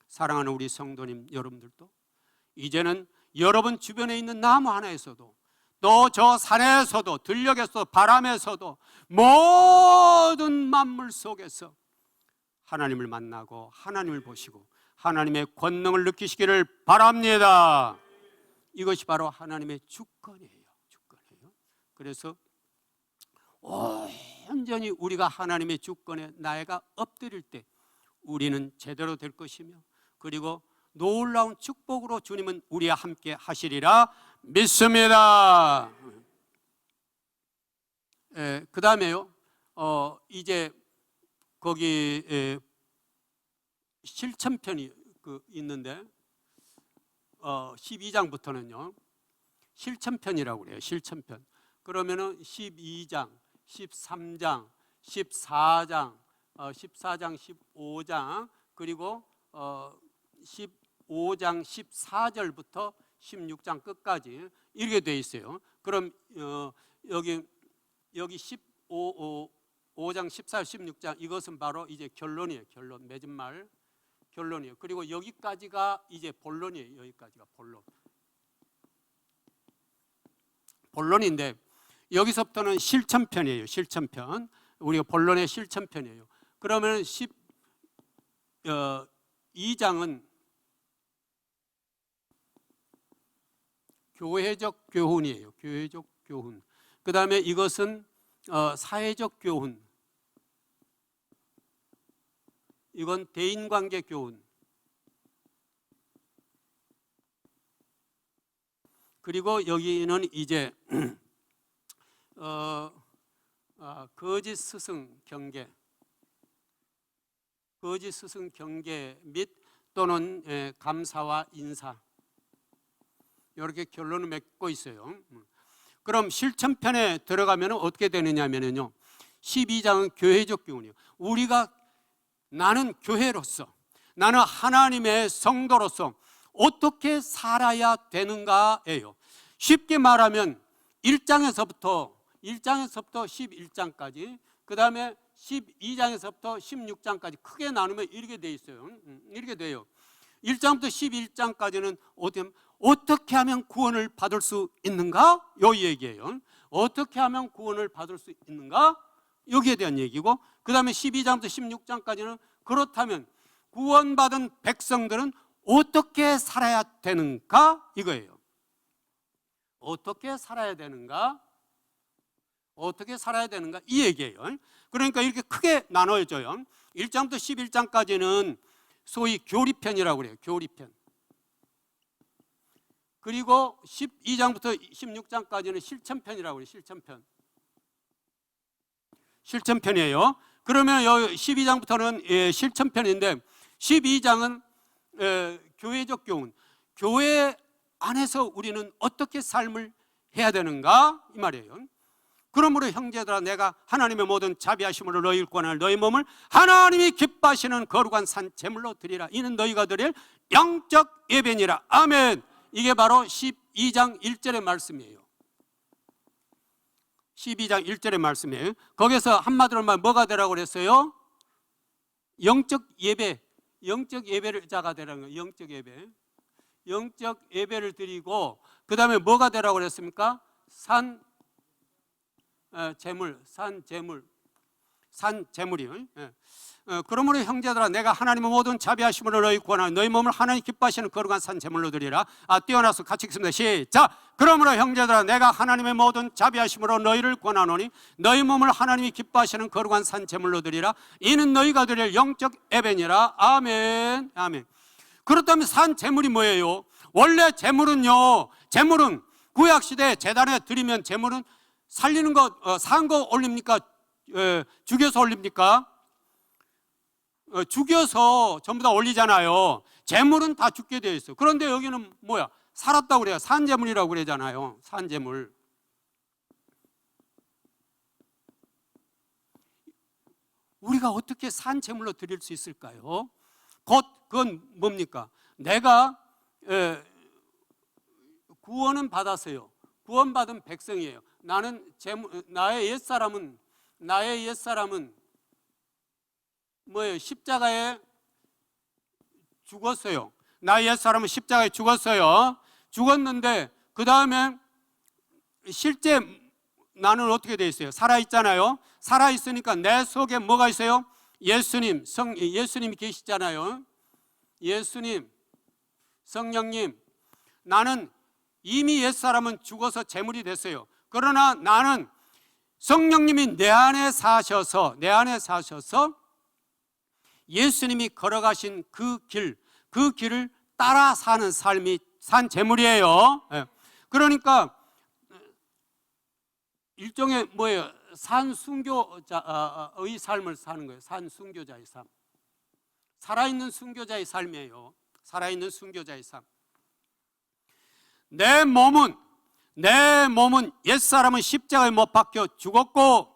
사랑하는 우리 성도님 여러분들도 이제는 여러분 주변에 있는 나무 하나에서도 또 저 산에서도 들녘에서도 바람에서도 모든 만물 속에서 하나님을 만나고 하나님을 보시고 하나님의 권능을 느끼시기를 바랍니다. 이것이 바로 하나님의 주권이에요. 주권이에요. 그래서 온전히 우리가 하나님의 주권에 나아가 엎드릴 때 우리는 제대로 될 것이며 그리고 놀라운 축복으로 주님은 우리와 함께 하시리라 믿습니다. 그 다음에요. 이제 거기 실천편이 있는데 12장부터는요 실천편이라고 그래요. 실천편. 그러면은 12장, 13장, 14장, 14장, 15장 그리고 15장 14절부터 16장 끝까지 이렇게 돼 있어요. 그럼 여기 5장 14절 16장 이것은 바로 이제 결론이에요. 결론 맺은 말 결론이에요. 그리고 여기까지가 이제 본론이에요. 여기까지가 본론인데 여기서부터는 실천편이에요. 실천편. 우리가 본론의 실천편이에요. 그러면 12장은 교회적 교훈이에요. 교회적 교훈. 그 다음에 이것은 사회적 교훈. 이건 대인관계 교훈. 그리고 여기는 이제 거짓 스승 경계, 거짓 스승 경계 및 또는 감사와 인사 이렇게 결론을 맺고 있어요. 그럼 실천편에 들어가면 어떻게 되느냐면요 12장은 교회적 교훈이에요. 우리가 나는 교회로서 나는 하나님의 성도로서 어떻게 살아야 되는가예요. 쉽게 말하면 1장에서부터 11장까지 그 다음에 12장에서부터 16장까지 크게 나누면 이렇게 돼 있어요. 이렇게 돼요. 1장부터 11장까지는 어떻게 하면 구원을 받을 수 있는가? 요 얘기예요. 어떻게 하면 구원을 받을 수 있는가? 여기에 대한 얘기고 그 다음에 12장부터 16장까지는 그렇다면 구원받은 백성들은 어떻게 살아야 되는가? 이거예요. 어떻게 살아야 되는가? 어떻게 살아야 되는가? 이 얘기예요. 그러니까 이렇게 크게 나눠져요. 1장부터 11장까지는 소위 교리편이라고 그래요. 교리편. 그리고 12장부터 16장까지는 실천편이라고 그래요. 실천편. 실천편이에요. 그러면 12장부터는 실천편인데 12장은 교회적 교훈. 교회 안에서 우리는 어떻게 삶을 해야 되는가 이 말이에요. 그러므로 형제들아 내가 하나님의 모든 자비하심으로 너희를 권하는 너희 몸을 하나님이 기뻐하시는 거룩한 산 제물로 드리라. 이는 너희가 드릴 영적 예배니라. 아멘. 이게 바로 12장 1절의 말씀이에요. 12장 1절의 말씀이에요. 거기서 한마디로 말하면 뭐가 되라고 그랬어요? 영적 예배, 영적 예배를 자가 되라는 거예요. 영적 예배, 영적 예배를 드리고 그 다음에 뭐가 되라고 그랬습니까? 산 제물이요. 그러므로 형제들아 내가 하나님의 모든 자비하심으로 너희 권하는 너희 몸을 하나님 기뻐하시는 거룩한 산 제물로 드리라. 뛰어나서 같이 읽습니다. 시작. 그러므로 형제들아 내가 하나님의 모든 자비하심으로 너희를 권하노니 너희 몸을 하나님이 기뻐하시는 거룩한 산 제물로 드리라. 이는 너희가 드릴 영적 예배니라. 아멘. 아멘. 그렇다면 산 제물이 뭐예요? 원래 제물은요, 제물은 구약시대 제단에 드리면 제물은 살리는 거, 산 거 올립니까? 죽여서 올립니까? 죽여서 전부 다 올리잖아요. 제물은 다 죽게 되어 있어요. 그런데 여기는 뭐야? 살았다고 그래요. 산제물이라고 그러잖아요. 산제물. 우리가 어떻게 산제물로 드릴 수 있을까요? 곧 그건 뭡니까? 내가 구원은 받았어요. 구원받은 백성이에요. 나의 옛사람은 뭐예요? 십자가에 죽었어요. 나의 옛사람은 십자가에 죽었어요. 죽었는데 그 다음에 실제 나는 어떻게 돼 있어요? 살아있잖아요. 살아있으니까 내 속에 뭐가 있어요? 예수님이 계시잖아요. 예수님, 성령님. 나는 이미 옛사람은 죽어서 제물이 됐어요. 그러나 나는 성령님이 내 안에 사셔서 예수님이 걸어가신 그 길을 따라 사는 삶이 산 제물이에요. 그러니까 일종의 뭐예요? 산 순교자의 삶을 사는 거예요. 산 순교자의 삶. 살아있는 순교자의 삶이에요. 살아있는 순교자의 삶. 내 몸은 옛사람은 십자가에 못 박혀 죽었고,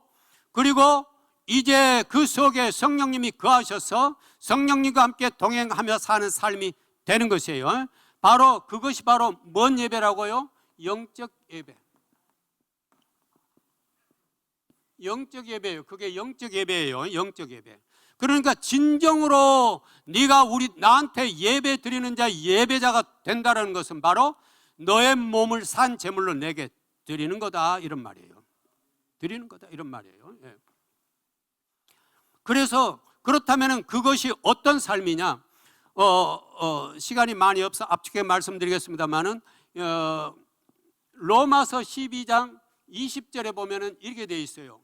그리고 이제 그 속에 성령님이 거하셔서 성령님과 함께 동행하며 사는 삶이 되는 것이에요. 바로 그것이 바로 뭔 예배라고요? 영적 예배. 영적 예배예요. 그게 영적 예배예요. 영적 예배. 그러니까 진정으로 네가 나한테 예배 드리는 자, 예배자가 된다는 것은 바로 너의 몸을 산 제물로 내게 드리는 거다, 이런 말이에요. 드리는 거다, 이런 말이에요. 예. 그래서 그렇다면 그것이 어떤 삶이냐? 시간이 많이 없어 압축해 말씀드리겠습니다만은 로마서 12장 20절에 보면은 이렇게 돼 있어요.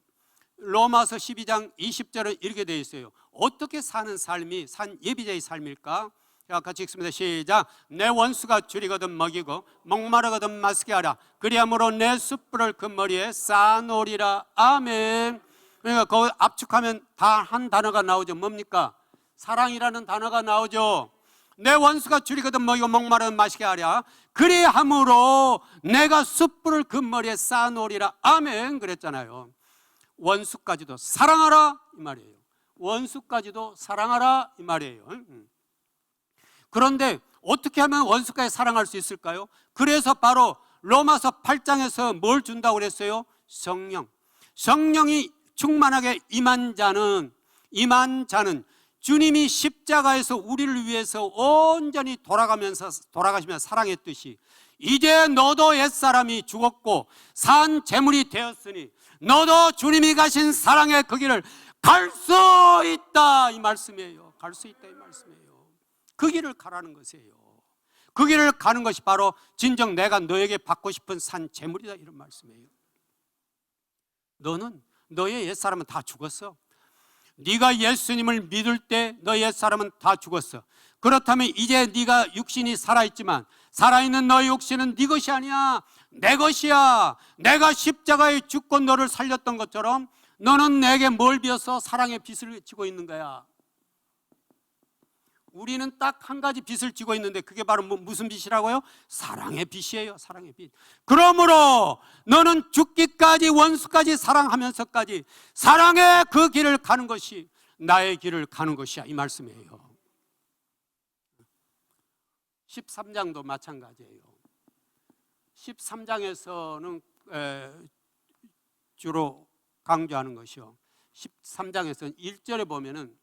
로마서 12장 20절은 이렇게 돼 있어요. 어떻게 사는 삶이 산 예비자의 삶일까? 자, 같이 읽습니다. 시작. 내 원수가 줄이거든 먹이고 목마르거든 마시게 하라. 그리함으로 내 숯불을 그 머리에 쌓아놓으리라. 아멘. 그러니까 거기 압축하면 다 한 단어가 나오죠. 뭡니까? 사랑이라는 단어가 나오죠. 내 원수가 줄이거든 먹이고 목마르거든 마시게 하랴. 그리함으로 내가 숯불을 그 머리에 쌓아놓으리라. 아멘. 그랬잖아요. 원수까지도 사랑하라 이 말이에요. 원수까지도 사랑하라 이 말이에요. 그런데 어떻게 하면 원수까지 사랑할 수 있을까요? 그래서 바로 로마서 8장에서 뭘 준다고 그랬어요? 성령이 충만하게 임한 자는 주님이 십자가에서 우리를 위해서 온전히 돌아가시며 사랑했듯이 이제 너도 옛사람이 죽었고 산 제물이 되었으니 너도 주님이 가신 사랑의 그 길을 갈 수 있다 이 말씀이에요. 갈 수 있다 이 말씀이에요. 그 길을 가라는 것이에요. 그 길을 가는 것이 바로 진정 내가 너에게 받고 싶은 산 제물이다 이런 말씀이에요. 너의 옛사람은 다 죽었어. 네가 예수님을 믿을 때 너의 옛사람은 다 죽었어. 그렇다면 이제 네가 육신이 살아있지만 살아있는 너의 육신은 네 것이 아니야. 내 것이야. 내가 십자가에 죽고 너를 살렸던 것처럼 너는 내게 뭘 비어서 사랑의 빛을 비치고 있는 거야. 우리는 딱 한 가지 빚을 지고 있는데 그게 바로 무슨 빚이라고요? 사랑의 빚이에요. 사랑의 빚. 그러므로 너는 죽기까지 원수까지 사랑하면서까지 사랑의 그 길을 가는 것이 나의 길을 가는 것이야, 이 말씀이에요. 13장도 마찬가지예요. 13장에서는 주로 강조하는 것이요, 13장에서는 1절에 보면은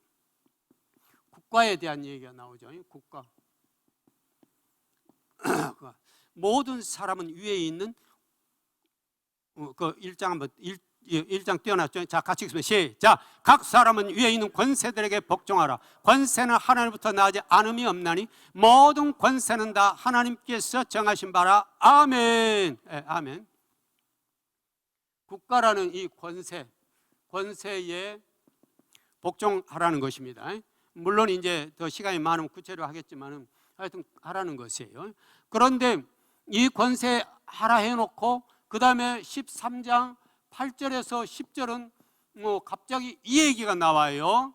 국가에 대한 얘기가 나오죠. 국가. 모든 사람은 위에 있는 그 1장 한번 1장 띄워놨죠. 자, 같이 읽으면 시작. 각 사람은 위에 있는 권세들에게 복종하라. 권세는 하나님부터 나지 않음이 없나니 모든 권세는 다 하나님께서 정하신 바라. 아멘. 아멘. 국가라는 이 권세에 복종하라는 것입니다. 물론 이제 더 시간이 많으면 구체로 하겠지만은 하여튼 하라는 것이에요. 그런데 이 권세 하라 해놓고 그 다음에 13장 8절에서 10절은 갑자기 이 얘기가 나와요.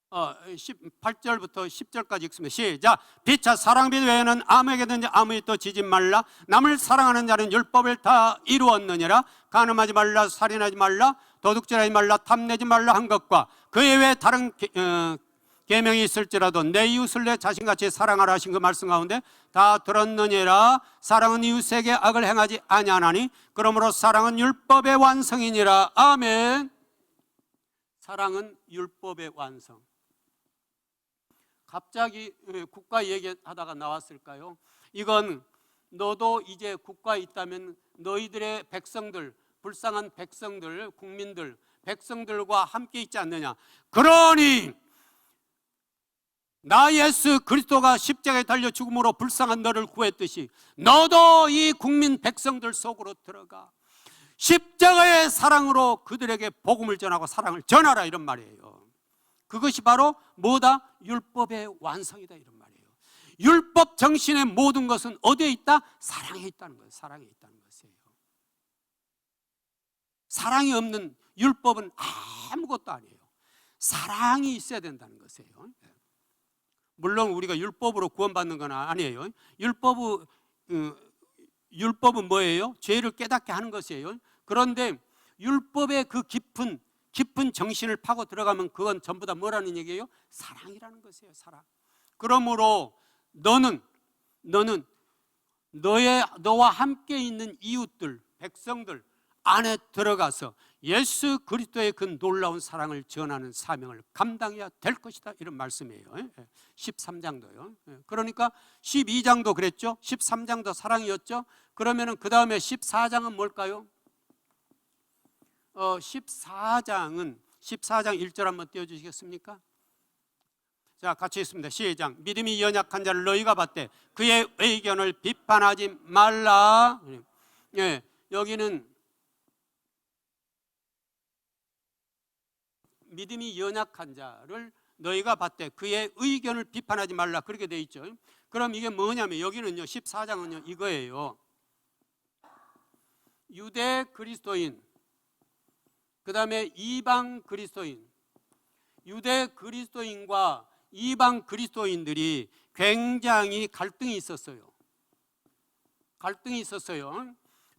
8절부터 10절까지 읽습니다. 시작. 피차 사랑빛 외에는 아무에게든지 아무 일도 지지 말라. 남을 사랑하는 자는 율법을 다 이루었느니라. 간음하지 말라, 살인하지 말라, 도둑질하지 말라, 탐내지 말라 한 것과 그 외에 다른 계명이 있을지라도 내 이웃을 내 자신같이 사랑하라 하신 그 말씀 가운데 다 들었느니라. 사랑은 이웃에게 악을 행하지 아니하나니 그러므로 사랑은 율법의 완성이니라. 아멘. 사랑은 율법의 완성. 갑자기 국가 얘기하다가 나왔을까요? 이건 너도 이제 국가에 있다면 너희들의 백성들, 불쌍한 백성들, 국민들, 백성들과 함께 있지 않느냐. 그러니 나 예수 그리스도가 십자가에 달려 죽음으로 불쌍한 너를 구했듯이 너도 이 국민 백성들 속으로 들어가 십자가의 사랑으로 그들에게 복음을 전하고 사랑을 전하라, 이런 말이에요. 그것이 바로 뭐다? 율법의 완성이다, 이런 말이에요. 율법 정신의 모든 것은 어디에 있다? 사랑에 있다는 거예요. 사랑에 있다는 것이에요. 사랑이 없는 율법은 아무것도 아니에요. 사랑이 있어야 된다는 것이에요. 물론 우리가 율법으로 구원받는 건 아니에요. 율법은 뭐예요? 죄를 깨닫게 하는 것이에요. 그런데 율법의 그 깊은 정신을 파고 들어가면 그건 전부 다 뭐라는 얘기예요? 사랑이라는 것이에요. 사랑. 그러므로 너는 너와 함께 있는 이웃들, 백성들 안에 들어가서 예수 그리스도의 그 놀라운 사랑을 전하는 사명을 감당해야 될 것이다, 이런 말씀이에요. 13장도요. 그러니까 12장도 그랬죠. 13장도 사랑이었죠. 그러면은 그 다음에 14장은 뭘까요? 14장 1절 한번 띄워주시겠습니까? 자, 같이 읽습니다. 시작. 믿음이 연약한 자를 너희가 받되 그의 의견을 비판하지 말라. 여기는 믿음이 연약한 자를 너희가 받되 그의 의견을 비판하지 말라, 그렇게 돼 있죠. 그럼 이게 뭐냐면 여기는요, 14장은요 이거예요. 유대 그리스도인, 그 다음에 이방 그리스도인, 유대 그리스도인과 이방 그리스도인들이 굉장히 갈등이 있었어요.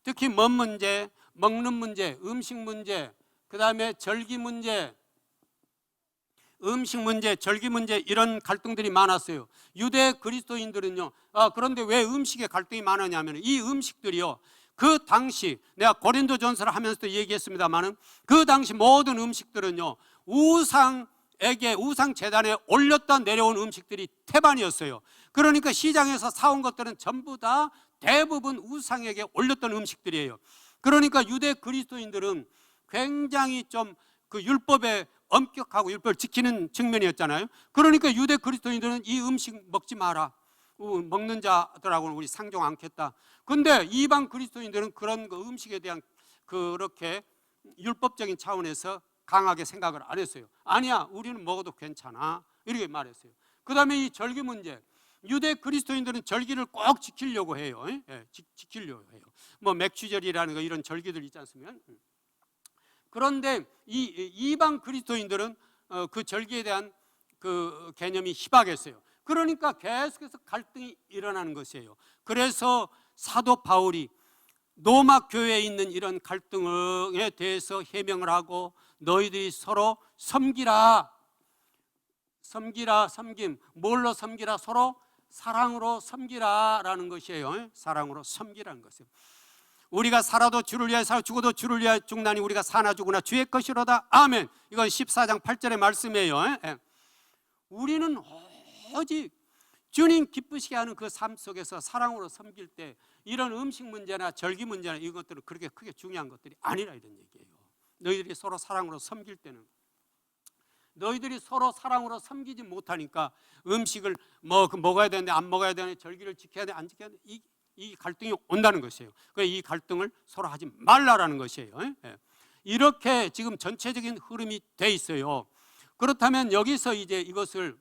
특히 뭔 문제? 먹는 문제, 음식 문제, 그 다음에 절기 문제, 음식 문제, 절기 문제, 이런 갈등들이 많았어요. 유대 그리스도인들은요, 그런데 왜 음식에 갈등이 많았냐면 이 음식들이요, 그 당시 내가 고린도전서를 하면서도 얘기했습니다마는 그 당시 모든 음식들은요, 우상 제단에 올렸다 내려온 음식들이 태반이었어요. 그러니까 시장에서 사온 것들은 전부 다 대부분 우상에게 올렸던 음식들이에요. 그러니까 유대 그리스도인들은 굉장히 좀 그 율법에 엄격하고 율법을 지키는 측면이었잖아요. 그러니까 유대 그리스도인들은 이 음식 먹지 마라, 먹는 자들하고는 우리 상종 않겠다. 근데 이방 그리스도인들은 그런 그 음식에 대한 그렇게 율법적인 차원에서 강하게 생각을 안 했어요. 아니야, 우리는 먹어도 괜찮아, 이렇게 말했어요. 그 다음에 이 절기 문제, 유대 그리스도인들은 절기를 꼭 지키려고 해요. 지키려고 해요. 뭐 맥주절이라는 거, 이런 절기들 있지 않습니까? 그런데 이 이방 그리스도인들은 그 절기에 대한 그 개념이 희박했어요. 그러니까 계속해서 갈등이 일어나는 것이에요. 그래서 사도 바울이 로마 교회에 있는 이런 갈등에 대해서 해명을 하고 너희들이 서로 섬기라. 섬김. 뭘로 섬기라? 서로 사랑으로 섬기라라는 것이에요. 사랑으로 섬기라는 것이에요. 우리가 살아도 주를 위하여 살고 죽어도 주를 위하여 죽나니 우리가 사나 죽으나 주의 것이로다. 아멘. 이건 14장 8절의 말씀이에요. 우리는 오직 주님 기쁘시게 하는 그 삶 속에서 사랑으로 섬길 때 이런 음식 문제나 절기 문제나 이것들은 그렇게 크게 중요한 것들이 아니라 이런 얘기예요. 너희들이 서로 사랑으로 섬길 때는, 너희들이 서로 사랑으로 섬기지 못하니까 음식을 먹어야 되는데 안 먹어야 되는데, 절기를 지켜야 돼 안 지켜야 돼, 이 갈등이 온다는 것이에요. 그래서 이 갈등을 서로 하지 말라라는 것이에요. 이렇게 지금 전체적인 흐름이 돼 있어요. 그렇다면 여기서 이제 이것을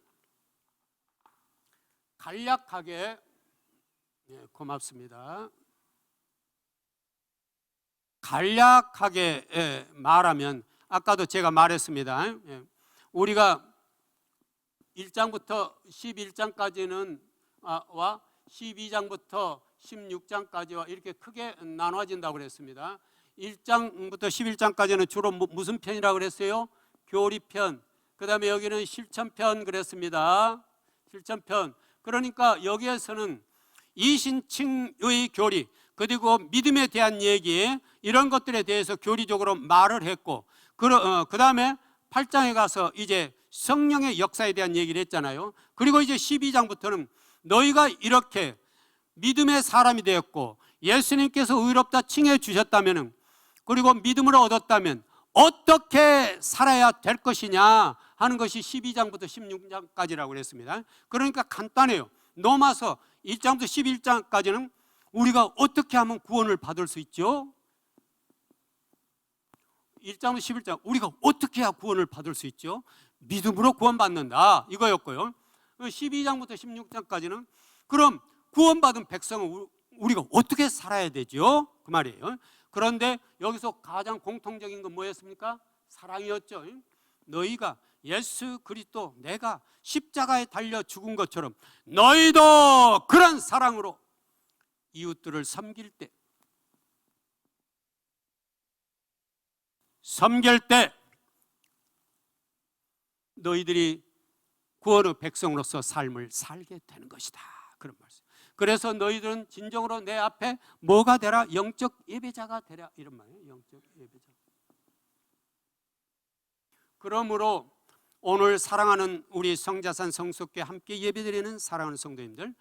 간략하게, 고맙습니다. 간략하게 말하면, 아까도 제가 말했습니다. 우리가 1장부터 11장까지는 와 12장부터 16장까지와 이렇게 크게 나눠진다고 그랬습니다. 1장부터 11장까지는 주로 무슨 편이라고 그랬어요? 교리편. 그 다음에 여기는 실천편 그랬습니다. 실천편. 그러니까 여기에서는 이신칭의 교리, 그리고 믿음에 대한 얘기, 이런 것들에 대해서 교리적으로 말을 했고, 그 다음에 8장에 가서 이제 성령의 역사에 대한 얘기를 했잖아요. 그리고 이제 12장부터는 너희가 이렇게 믿음의 사람이 되었고 예수님께서 의롭다 칭해 주셨다면, 그리고 믿음을 얻었다면 어떻게 살아야 될 것이냐 하는 것이 12장부터 16장까지라고 그랬습니다. 그러니까 간단해요. 로마서 1장부터 11장까지는 우리가 어떻게 하면 구원을 받을 수 있죠? 1장부터 11장 우리가 어떻게 해야 구원을 받을 수 있죠? 믿음으로 구원받는다 이거였고요. 12장부터 16장까지는 그럼 구원받은 백성은 우리가 어떻게 살아야 되죠? 그 말이에요. 그런데 여기서 가장 공통적인 건 뭐였습니까? 사랑이었죠. 너희가 예수 그리스도 내가 십자가에 달려 죽은 것처럼 너희도 그런 사랑으로 이웃들을 섬길 때 너희들이 구원의 백성으로서 삶을 살게 되는 것이다. 그런 말씀. 그래서 너희들은 진정으로 내 앞에 뭐가 되라? 영적 예배자가 되라. 이런 말이에요. 영적 예배자. 그러므로 오늘 사랑하는 우리 성자산 성숙교회 함께 예배드리는 사랑하는 성도님들,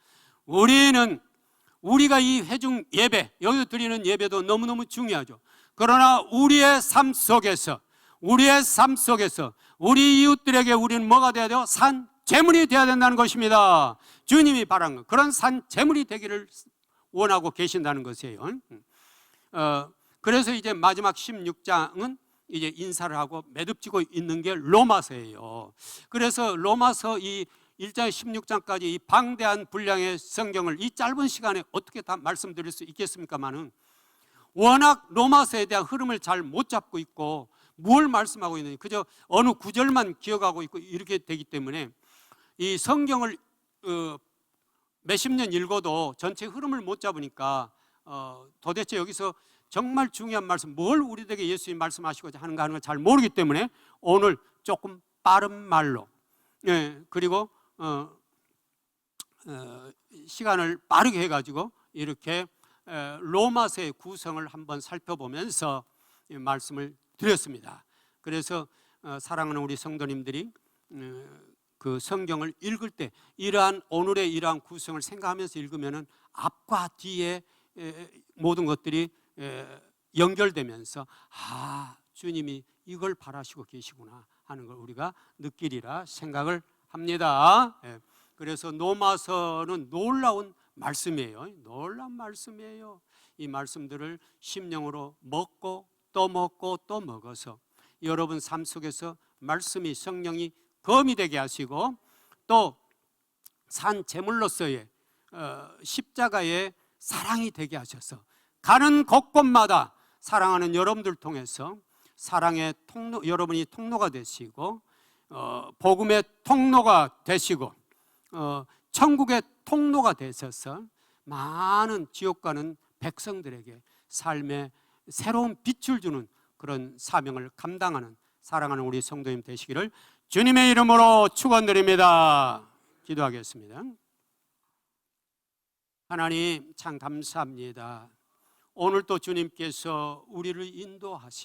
우리가 이 회중 예배, 여기 드리는 예배도 너무너무 중요하죠. 그러나 우리의 삶 속에서 우리 이웃들에게 우리는 뭐가 돼야 돼요? 산 제물이 되어야 된다는 것입니다. 주님이 바란 것, 그런 산 제물이 되기를 원하고 계신다는 것이에요. 그래서 이제 마지막 16장은 이제 인사를 하고 매듭지고 있는 게 로마서예요. 그래서 로마서 이 1장 16장까지 이 방대한 분량의 성경을 이 짧은 시간에 어떻게 다 말씀드릴 수 있겠습니까마는, 워낙 로마서에 대한 흐름을 잘 못 잡고 있고 뭘 말씀하고 있는지 그저 어느 구절만 기억하고 있고 이렇게 되기 때문에 이 성경을 몇십 년 읽어도 전체 흐름을 못 잡으니까 도대체 여기서 정말 중요한 말씀, 뭘 우리에게 예수님이 말씀하시고자 하는가 하는 걸 잘 모르기 때문에 오늘 조금 빠른 말로, 그리고 시간을 빠르게 해가지고 이렇게 로마서의 구성을 한번 살펴보면서 말씀을 드렸습니다. 그래서 사랑하는 우리 성도님들이 그 성경을 읽을 때 오늘의 이러한 구성을 생각하면서 읽으면은 앞과 뒤에 모든 것들이 연결되면서 주님이 이걸 바라시고 계시구나 하는 걸 우리가 느끼리라 생각을 합니다. 그래서 로마서는 놀라운 말씀이에요. 놀라운 말씀이에요. 이 말씀들을 심령으로 먹고 또 먹고 또 먹어서 여러분 삶 속에서 말씀이, 성령이 검이 되게 하시고 또 산 제물로서의 십자가의 사랑이 되게 하셔서 가는 곳곳마다 사랑하는 여러분들 통해서 사랑의 통로, 여러분이 통로가 되시고 복음의 통로가 되시고 천국의 통로가 되셔서 많은 지옥 가는 백성들에게 삶의 새로운 빛을 주는 그런 사명을 감당하는 사랑하는 우리 성도님 되시기를 주님의 이름으로 축원드립니다. 기도하겠습니다. 하나님 참 감사합니다. 오늘 또 주님께서 우리를 인도하시